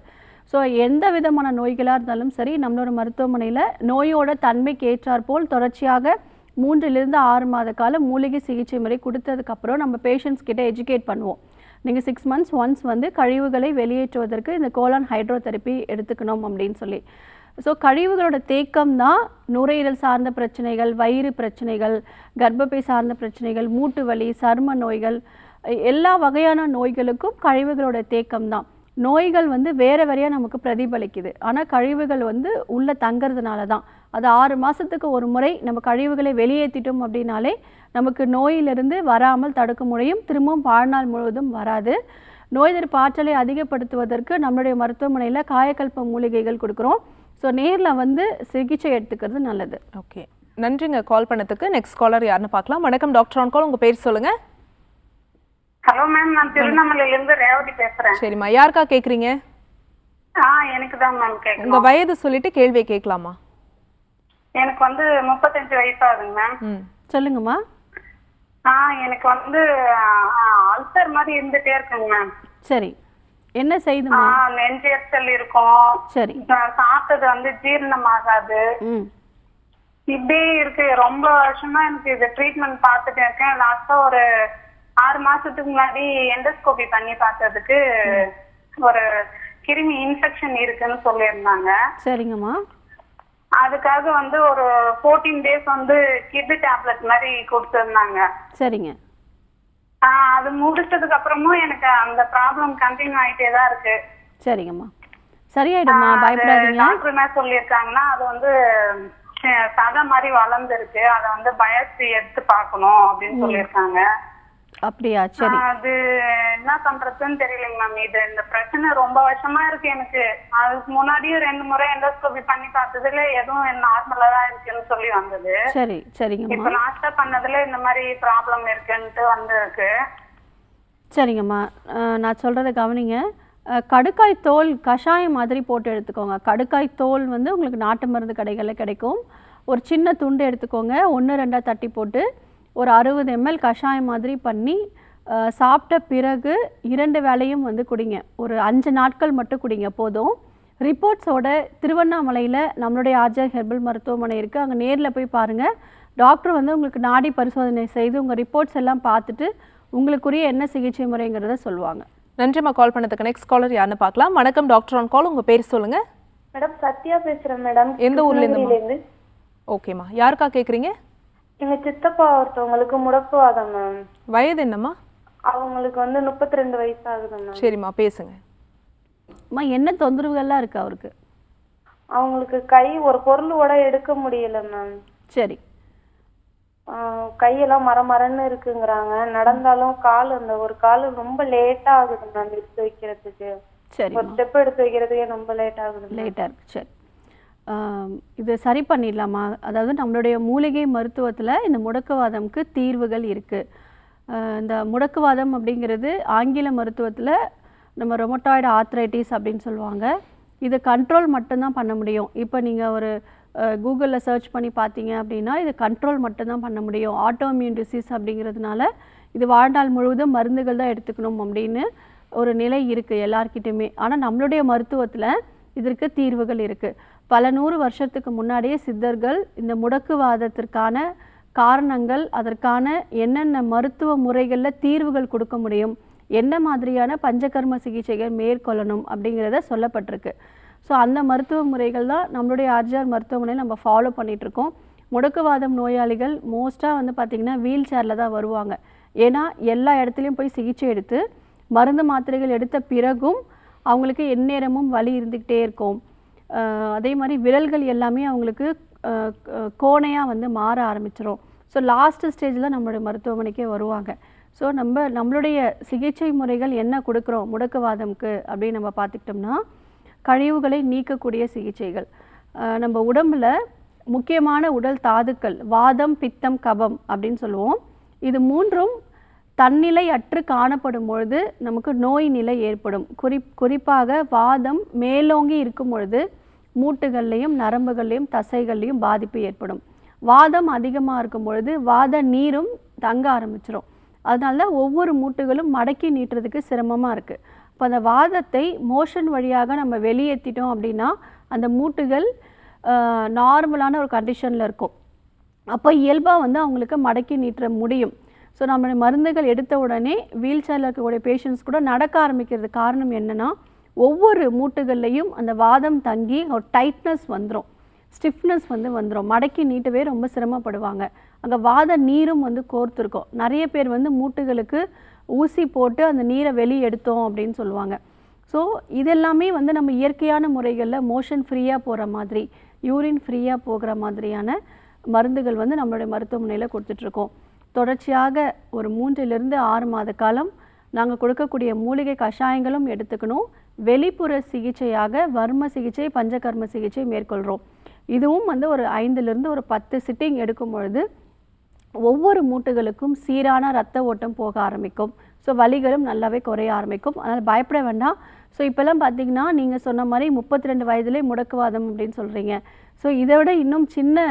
ஸோ எந்த விதமான நோய்களாக இருந்தாலும் சரி நம்மளோட மருத்துவமனையில் நோயோட தன்மைக்கு ஏற்றாற்போல் தொடர்ச்சியாக 3 to 6 மாத காலம் மூலிகை சிகிச்சை முறை கொடுத்ததுக்கப்புறம் நம்ம பேஷண்ட்ஸ் கிட்ட எஜுகேட் பண்ணுவோம். நீங்கள் 6 months ஒன்ஸ் வந்து கழிவுகளை வெளியேற்றுவதற்கு இந்த கோலான் ஹைட்ரோதெரப்பி எடுத்துக்கணும் அப்படின்னு சொல்லி. ஸோ கழிவுகளோட தேக்கம் தான் நுரையீரல் சார்ந்த பிரச்சனைகள், வயிறு பிரச்சனைகள், கர்ப்பப்பை சார்ந்த பிரச்சனைகள், மூட்டு வலி, சரும நோய்கள், எல்லா வகையான நோய்களுக்கும் கழிவுகளோட தேக்கம் தான். நோய்கள் வந்து வேறு வேறையாக நமக்கு பிரதிபலிக்குது, ஆனால் கழிவுகள் வந்து உள்ளே தங்கிறதுனால தான். அது 6 மாதத்துக்கு ஒரு முறை நம்ம கழிவுகளை வெளியேற்றிட்டோம் அப்படின்னாலே நமக்கு நோயிலிருந்து வராமல் தடுக்க முடியும், திரும்பவும் வாழ்நாள் முழுவதும் வராது. நோய் எதிர்ப்பு ஆற்றலை அதிகப்படுத்துவதற்கு நம்மளுடைய மருத்துவமனையில் காயக்கல்ப மூலிகைகள் கொடுக்குறோம். ஸோ நேரில் வந்து சிகிச்சை எடுத்துக்கிறது நல்லது. ஓகே, நன்றிங்க கால் பண்ணதுக்கு. நெக்ஸ்ட் காலர் யாருன்னு பார்க்கலாம். வணக்கம் டாக்டர் ஆன் கால், உங்கள் பேர் சொல்லுங்கள். ஹலோ மேம், நான் திருவண்ணாமலையிலேருந்து ரேவதி பேசுகிறேன். சரிம்மா, யாருக்கா கேட்குறீங்க? எனக்கு தான் மேம் கேட்கணும். உங்கள் வயது சொல்லிட்டு கேள்வியை கேட்கலாமா? எனக்கு வந்து 35 வயசு ஆகுதுங்க மேம். சொல்லுங்கம்மா. எனக்கு வந்து அல்சர் மாதிரி இருந்துட்டே இருக்குங்க மேம். சரி, என்ன செய்யுதுமா? நெஞ்செரிச்சல் இருக்கும். சரி. சாப்பிட்டது வந்து ஜீரணமாகாது. இப்படியே இருக்கு. ரொம்ப வருஷமா எனக்கு இது ட்ரீட்மெண்ட் பார்த்துட்டு இருக்கேன். லாஸ்டா ஒரு 6 மாசத்துக்கு முன்னாடி எண்டோஸ்கோபி பண்ணி பார்த்ததுக்கு ஒரு கிருமி இன்ஃபெக்ஷன் இருக்குன்னு சொல்லியிருந்தாங்க. சரிங்கம்மா. அதுக்காக வந்து ஒரு 14 days வந்து கிட் டேப்லெட் மாதிரி கொடுத்துருந்தாங்க. சரிங்க. அது முடிச்சதுக்கு அப்புறமும் எனக்கு அந்த ப்ராப்ளம் கண்டினியூ ஆயிட்டே தான் இருக்கு. சரிங்கம்மா, சரியாயிடுமா, பயப்படாதீங்க. டாக்டர் என்ன சொல்லியிருக்காங்கன்னா அது வந்து சதை மாதிரி வளர்ந்துருக்கு, அதை வந்து பயாப்சி எடுத்து பார்க்கணும் அப்படின்னு சொல்லியிருக்காங்க. அப்படியா? சரி. அது என்ன பண்றதுன்னு தெரியலைங்க மேம். இந்த பிரச்சனை ரொம்ப வருஷமா இருக்கு எனக்கு. அதுக்கு முன்னாடியும் 2 முறை எண்டோஸ்கோபி பண்ணி பார்த்ததுல எதுவும் நார்மலா தான் இருக்குன்னு சொல்லி வந்தது. சரி. சரிங்கம்மா. இப்ப லாஸ்டா பண்ணதுல இந்த மாதிரி ப்ராப்ளம் இருக்குன்ட்டு வந்திருக்கு. சரிங்கம்மா, நான் சொல்றதை கவனிங்க. கடுக்காய் தோல் கஷாயம் மாதிரி போட்டு எடுத்துக்கோங்க. கடுக்காய் தோல் வந்து உங்களுக்கு நாட்டு மருந்து கடைகளில் கிடைக்கும். ஒரு சின்ன துண்டு எடுத்துக்கோங்க, 1-2 தட்டி போட்டு ஒரு 60 ml கஷாயம் மாதிரி பண்ணி சாப்பிட்ட பிறகு 2 வேளையும் வந்து குடிங்க. ஒரு 5 நாட்கள் மட்டும் குடிங்க போதும். ரிப்போர்ட்ஸோட திருவண்ணாமலையில் நம்மளுடைய ஆர்ஜர் ஹெர்பல் மருத்துவமனை இருக்குது, அங்கே நேரில் போய் பாருங்கள். டாக்டர் வந்து உங்களுக்கு நாடி பரிசோதனை செய்து உங்கள் ரிப்போர்ட்ஸ் எல்லாம் பார்த்துட்டு உங்களுக்குரிய என்ன சிகிச்சை முறைங்கிறத சொல்லுவாங்க. நன்றிம்மா கால் பண்ணதுக்கு. நெக்ஸ்ட் காலர் யாருன்னு பார்க்கலாம். வணக்கம் டாக்டர் ஆன் கால், உங்கள் பேர் சொல்லுங்கள். மேடம் சத்யா பேசுகிறேன் மேடம். எந்த ஊர்லேருந்து? ஓகேம்மா, யாருக்கா கேட்குறீங்க? எங்க சித்தப்பா ஒருத்தவங்களுக்கு முடக்குவாதம் மேம். வயது என்னம்மா? அவங்களுக்கு வந்து 32 வயசு ஆகுது மேம். சரிம்மா, பேசுங்க. அம்மா, என்ன தொந்தரவுகள்லாம் இருக்கு அவருக்கு? அவங்களுக்கு கை ஒரு பொருளோட எடுக்க முடியல மேம். சரி. கையெல்லாம் மரமரன்னு இருக்குங்கிறாங்க. நடந்தாலும் கால் அந்த ஒரு கால் ரொம்ப லேட்டா ஆகுது மேம் எடுத்து வைக்கிறதுக்கு. சரி. ஒரு ஸ்டெப் எடுத்து வைக்கிறதுக்கே ரொம்ப லேட் ஆகுது. லேட்டாக இருக்கு. சரி, இது சரி பண்ணிடலாமா? அதாவது நம்மளுடைய மூலிகை மருத்துவத்தில் இந்த முடக்குவாதம்க்கு தீர்வுகள் இருக்குது. இந்த முடக்குவாதம் அப்படிங்கிறது ஆங்கில மருத்துவத்தில் நம்ம ரொமட்டாய்டு ஆர்த்ரைட்டிஸ் அப்படின்னு சொல்லுவாங்க. இது கண்ட்ரோல் மட்டும்தான் பண்ண முடியும். இப்போ நீங்கள் ஒரு கூகுளில் சர்ச் பண்ணி பார்த்தீங்க அப்படின்னா இது கண்ட்ரோல் மட்டும்தான் பண்ண முடியும். ஆட்டோமியூன் டிசீஸ் அப்படிங்கிறதுனால இது வாழ்நாள் முழுவதும் மருந்துகள் தான் எடுத்துக்கணும் அப்படின்னு ஒரு நிலை இருக்குது எல்லார்கிட்டையுமே. ஆனால் நம்மளுடைய மருத்துவத்தில் இதற்கு தீர்வுகள் இருக்குது. பல 100 வருஷத்துக்கு முன்னாடியே சித்தர்கள் இந்த முடக்குவாதத்திற்கான காரணங்கள், அதற்கான என்னென்ன மருத்துவ முறைகளில் தீர்வுகள் கொடுக்க முடியும், என்ன மாதிரியான பஞ்சகர்ம சிகிச்சைகள் மேற்கொள்ளணும் அப்படிங்கிறத சொல்லப்பட்டிருக்கு. ஸோ அந்த மருத்துவ முறைகள் தான் நம்மளுடைய ஆர்ஜிஆர் மருத்துவமனையில் நம்ம ஃபாலோ பண்ணிகிட்ருக்கோம். முடக்குவாதம் நோயாளிகள் மோஸ்ட்டாக வந்து பார்த்திங்கன்னா வீல் சேரில் தான் வருவாங்க. ஏன்னா எல்லா இடத்துலையும் போய் சிகிச்சை எடுத்து மருந்து மாத்திரைகள் எடுத்த பிறகும் அவங்களுக்கு எந்நேரமும் வலி இருந்துக்கிட்டே இருக்கும். அதே மாதிரி விரல்கள் எல்லாமே அவங்களுக்கு கோணையாக வந்து மாற ஆரம்பிச்சிடும். ஸோ லாஸ்ட் ஸ்டேஜில் நம்மளுடைய மருத்துவமனைக்கே வருவாங்க. ஸோ நம்மளுடைய சிகிச்சை முறைகள் என்ன கொடுக்குறோம் முடக்குவாதம்க்கு அப்படின்னு நம்ம பார்த்துக்கிட்டோம்னா, கழிவுகளை நீக்கக்கூடிய சிகிச்சைகள். நம்ம உடம்பில் முக்கியமான உடல் தாதுக்கள் வாதம், பித்தம், கபம் அப்படின்னு சொல்லுவோம். இது மூன்றும் தன்னிலை அற்று காணப்படும் பொழுது நமக்கு நோய் நிலை ஏற்படும். குறிப்பாக வாதம் மேலோங்கி இருக்கும் பொழுது மூட்டுகள்லையும் நரம்புகள்லையும் தசைகள்லையும் பாதிப்பு ஏற்படும். வாதம் அதிகமாக இருக்கும் பொழுது வாத நீரும் தங்க ஆரம்பிச்சிடும். அதனால ஒவ்வொரு மூட்டுகளும் மடக்கி நீட்டுறதுக்கு சிரமமாக இருக்குது. இப்போ அந்த வாதத்தை மோஷன் வழியாக நம்ம வெளியேற்றிட்டோம் அப்படின்னா அந்த மூட்டுகள் நார்மலான ஒரு கண்டிஷனில் இருக்கும். அப்போ இயல்பாக வந்து அவங்களுக்கு மடக்கி நீட்ட முடியும். ஸோ நம்மளுடைய மருந்துகள் எடுத்த உடனே வீல் சேரில் இருக்கக்கூடிய பேஷண்ட்ஸ் கூட நடக்க ஆரம்பிக்கிறது காரணம் என்னென்னா, ஒவ்வொரு மூட்டுகள்லையும் அந்த வாதம் தங்கி ஒரு டைட்னஸ் வந்துடும், ஸ்டிஃப்னஸ் வந்துடும். மடக்கி நீட்டவே ரொம்ப சிரமப்படுவாங்க. அங்கே வாத நீரும் கோர்த்துருக்கும். நிறைய பேர் மூட்டுகளுக்கு ஊசி போட்டு அந்த நீரை வெளியே எடுத்தோம் அப்படின்னு சொல்லுவாங்க. ஸோ இதெல்லாமே நம்ம இயற்கையான முறைகளில் மோஷன் ஃப்ரீயாக போகிற மாதிரி, யூரின் ஃப்ரீயாக போகிற மாதிரியான மருந்துகள் நம்மளுடைய மருத்துவமனையில் கொடுத்துட்ருக்கோம். தொடர்ச்சியாக ஒரு 3 to 6 மாத காலம் நாங்கள் கொடுக்கக்கூடிய மூலிகை கஷாயங்களும் எடுத்துக்கணும். வெளிப்புற சிகிச்சையாக வர்ம சிகிச்சை, பஞ்சகர்ம சிகிச்சை மேற்கொள்கிறோம். இதுவும் ஒரு 5 to 10 சிட்டிங் எடுக்கும் பொழுது ஒவ்வொரு மூட்டுகளுக்கும் சீரான இரத்த ஓட்டம் போக ஆரம்பிக்கும். ஸோ வலிகளும் நல்லாவே குறைய ஆரம்பிக்கும். அதனால் பயப்பட வேண்டாம். ஸோ இப்போல்லாம் பார்த்தீங்கன்னா நீங்கள் சொன்ன மாதிரி 32 வயதிலே முடக்குவாதம் அப்படின்னு சொல்கிறீங்க. ஸோ இதை விட இன்னும் சின்ன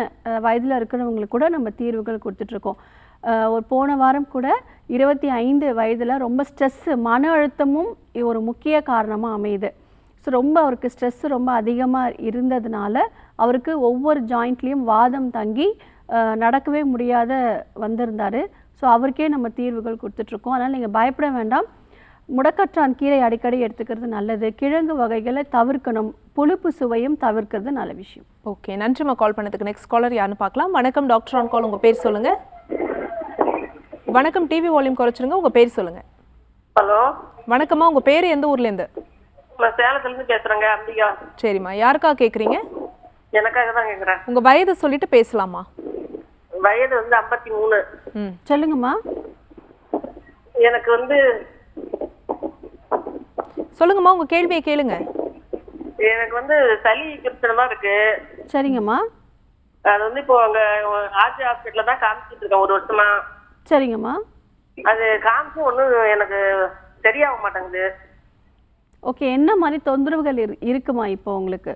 வயதில் இருக்கிறவங்களுக்கு கூட நம்ம தீர்வுகள் கொடுத்துட்ருக்கோம். ஒரு போன வாரம் கூட 25 வயதில் ரொம்ப ஸ்ட்ரெஸ்ஸு, மன அழுத்தமும் ஒரு முக்கிய காரணமாக அமையுது. ஸோ ரொம்ப அவருக்கு ஸ்ட்ரெஸ்ஸு ரொம்ப அதிகமாக இருந்ததுனால அவருக்கு ஒவ்வொரு ஜாயிண்ட்லேயும் வாதம் தங்கி நடக்கவே முடியாத வந்திருந்தார். ஸோ அவருக்கே நம்ம தீர்வுகள் கொடுத்துட்ருக்கோம். அதனால் நீங்கள் பயப்பட வேண்டாம். முடக்கற்றான் கீரை அடிக்கடி எடுத்துக்கிறது நல்லது. கிழங்கு வகைகளை தவிர்க்கணும். புளிப்பு சுவையும் தவிர்க்கிறது நல்ல விஷயம். ஓகே, நன்றிம்மா கால் பண்ணதுக்கு. நெக்ஸ்ட் காலர் யாருன்னு பார்க்கலாம். வணக்கம் டாக்டர் ஆன் கால், உங்கள் பேர் சொல்லுங்கள். வணக்கம், டிவி வால்யூம் குறைச்சிருங்க, உங்கள் பேர் சொல்லுங்கள். ஹலோ வணக்கம்மா, உங்கள் பேர் எந்த ஊர்லேருந்து? நான் சேலத்துலேருந்து பேசுகிறேங்க, அம்பிகா. சரிம்மா, யாருக்கா கேட்குறீங்க? எனக்காக தான் கேட்குறேன். உங்கள் வயதை சொல்லிட்டு பேசலாமா? வயது 53. சொல்லுங்கம்மா. எனக்கு சொல்லுங்கம்மா, உங்கள் கேள்வியை கேளுங்க. எனக்கு சளி பிரச்சனை இருக்கு. சரிங்கம்மா. அது இப்போ அங்கே ஆர்ஜி ஹாஸ்பிட்டலில் தான் காமிச்சிட்டு இருக்கேன் 1 வருஷமா. சரிங்கம்மா. அது காமிச்சும் ஒன்றும் எனக்கு சரியாக மாட்டேங்குது. ஓகே, என்ன மாதிரி தொந்தரவுகள் இருக்குமா இப்போ உங்களுக்கு?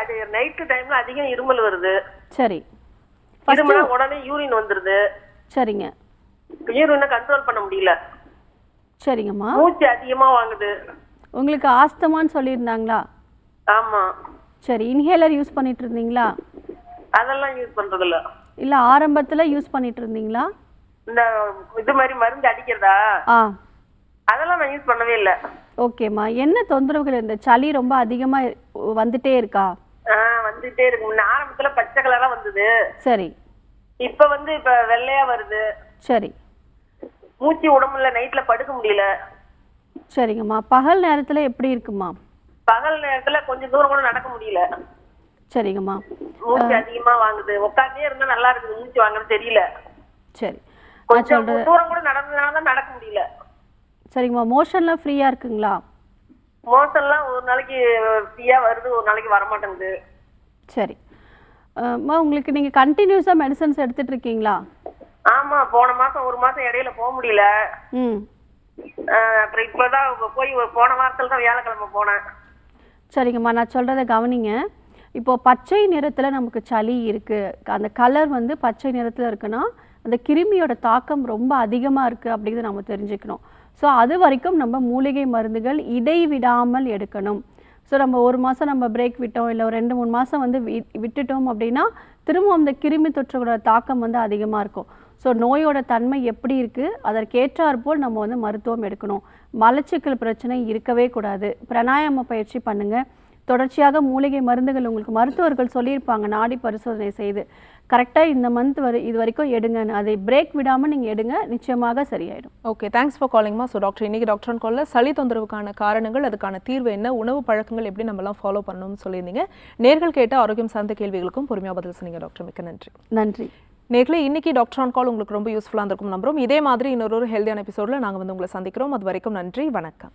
அது நைட்டு டைம்ல அதிகம் இருமல் வருது. சரி. இருமலா உடனே யூரின் வந்துருது. சரிங்க. யூரினை கண்ட்ரோல் பண்ண முடியல. சரிங்கம்மா. மூச்சு அதிகமா வாங்குது. உங்களுக்கு ஆஸ்துமான்னு சொல்லியிருந்தாங்களா? ஆமா. சரி, இன்ஹேலர் யூஸ் பண்ணிட்டு இருந்தீங்களா? அதெல்லாம் யூஸ் பண்றது இல்ல. இல்ல ஆரம்பத்துல யூஸ் பண்ணிட்டு இருந்தீங்களா? இந்த இது மாதிரி மருந்து அடிக்கிறதா? அதெல்லாம் நான் யூஸ் பண்ணவே இல்ல. ஓகேம்மா. என்ன தொந்தரவுகள் இந்த சளி ரொம்ப அதிகமா வந்துட்டே இருக்கா? வந்துட்டே இருக்கு. முன்ன ஆரம்பத்துல பச்சை கலரா வந்தது. சரி. இப்ப இப்ப வெள்ளையா வருது. சரி. மூச்சு உடம்புல நைட்ல படுக்க முடியல. சரிங்கம்மா. பகல் நேரத்துல எப்படி இருக்குமா? பகல் நேரத்துல கொஞ்சம் தூரம் கூட நடக்க முடியல. சரிங்கம்மா. மூச்சு அதிகமா வாங்குது. உட்கார்ந்தே இருந்தா நல்லா இருக்குது, மூச்சு வாங்குறது தெரியல. சரி. கொஞ்சம் தூரம் கூட நடந்ததுனால நடக்க முடியல. சரிங்கம்மா. மோஷன்லாம் ஃப்ரீயா இருக்குங்களா? மோஷன்லாம் ஒரு நாளைக்கு ஃப்ரீயா வருது, ஒரு நாளைக்கு வர மாட்டேங்குது. சரி. உங்களுக்கு நீங்க கண்டினியூஸா மெடிசன்ஸ் எடுத்துட்டு இருக்கீங்களா? ஆமா, போன மாசம் 1 மாசம் இடையில போக முடியல. அப்புறம் இப்பதான் போய் போன வாரத்துல தான் வியாழக்கிழமை போனேன். சரிங்கம்மா, நான் சொல்றதை கவனிங்க. இப்போ பச்சை நிறத்துல நமக்கு சளி இருக்கு, அந்த கலர் பச்சை நிறத்துல இருக்குன்னா அந்த கிருமியோட தாக்கம் ரொம்ப அதிகமா இருக்கு அப்படிங்கிறத நம்ம தெரிஞ்சுக்கணும். ஸோ அது வரைக்கும் நம்ம மூலிகை மருந்துகள் இடைவிடாமல் எடுக்கணும். ஸோ நம்ம 1 மாதம் நம்ம பிரேக் விட்டோம், இல்லை ஒரு 2-3 மாதம் விட்டுட்டோம் அப்படின்னா திரும்ப அந்த கிருமி தொற்றோட தாக்கம் அதிகமாக இருக்கும். ஸோ நோயோட தன்மை எப்படி இருக்குது அதற்கேற்றாற்போல் நம்ம மருத்துவம் எடுக்கணும். மலச்சிக்கல் பிரச்சனை இருக்கவே கூடாது. பிராணாயாம பயிற்சி பண்ணுங்கள். தொடர்ச்சியாக மூலிகை மருந்துகள் உங்களுக்கு மருத்துவர்கள் சொல்லியிருப்பாங்க, நாடி பரிசோதனை செய்து கரெக்டாக இந்த மந்த் இது வரைக்கும் எடுங்கன்னு. அதை பிரேக் விடாமல் நீங்கள் எடுங்க, நிச்சயமாக சரியாயிடும். ஓகே, தேங்க்ஸ் ஃபார் காலிங்மா. ஸோ டாக்டர், இன்றைக்கி டாக்டர் ஆன் காலில் சளி தொந்தரவுக்கான காரணங்கள், அதுக்கான தீர்வு என்ன, உணவு பழக்கங்கள் எப்படி நம்மலாம் ஃபாலோ பண்ணணும்னு சொல்லியிருந்தீங்க. நேர்கள் கேட்ட ஆரோக்கியம் சார்ந்த கேள்விகளுக்கும் பொறுமையாக பதில் சொன்னீங்க டாக்டர். மிக்க நன்றி. நன்றி. நேர்களே, இன்றைக்கி டாக்டர் ஆன் கால் உங்களுக்கு ரொம்ப யூஸ்ஃபுல்லாக இருந்திருக்கும் நம்புறோம். இதே மாதிரி இன்னொரு ஹெல்தியான எபிசோடில் நாங்கள் உங்களை சந்திக்கிறோம். அது வரைக்கும் நன்றி, வணக்கம்.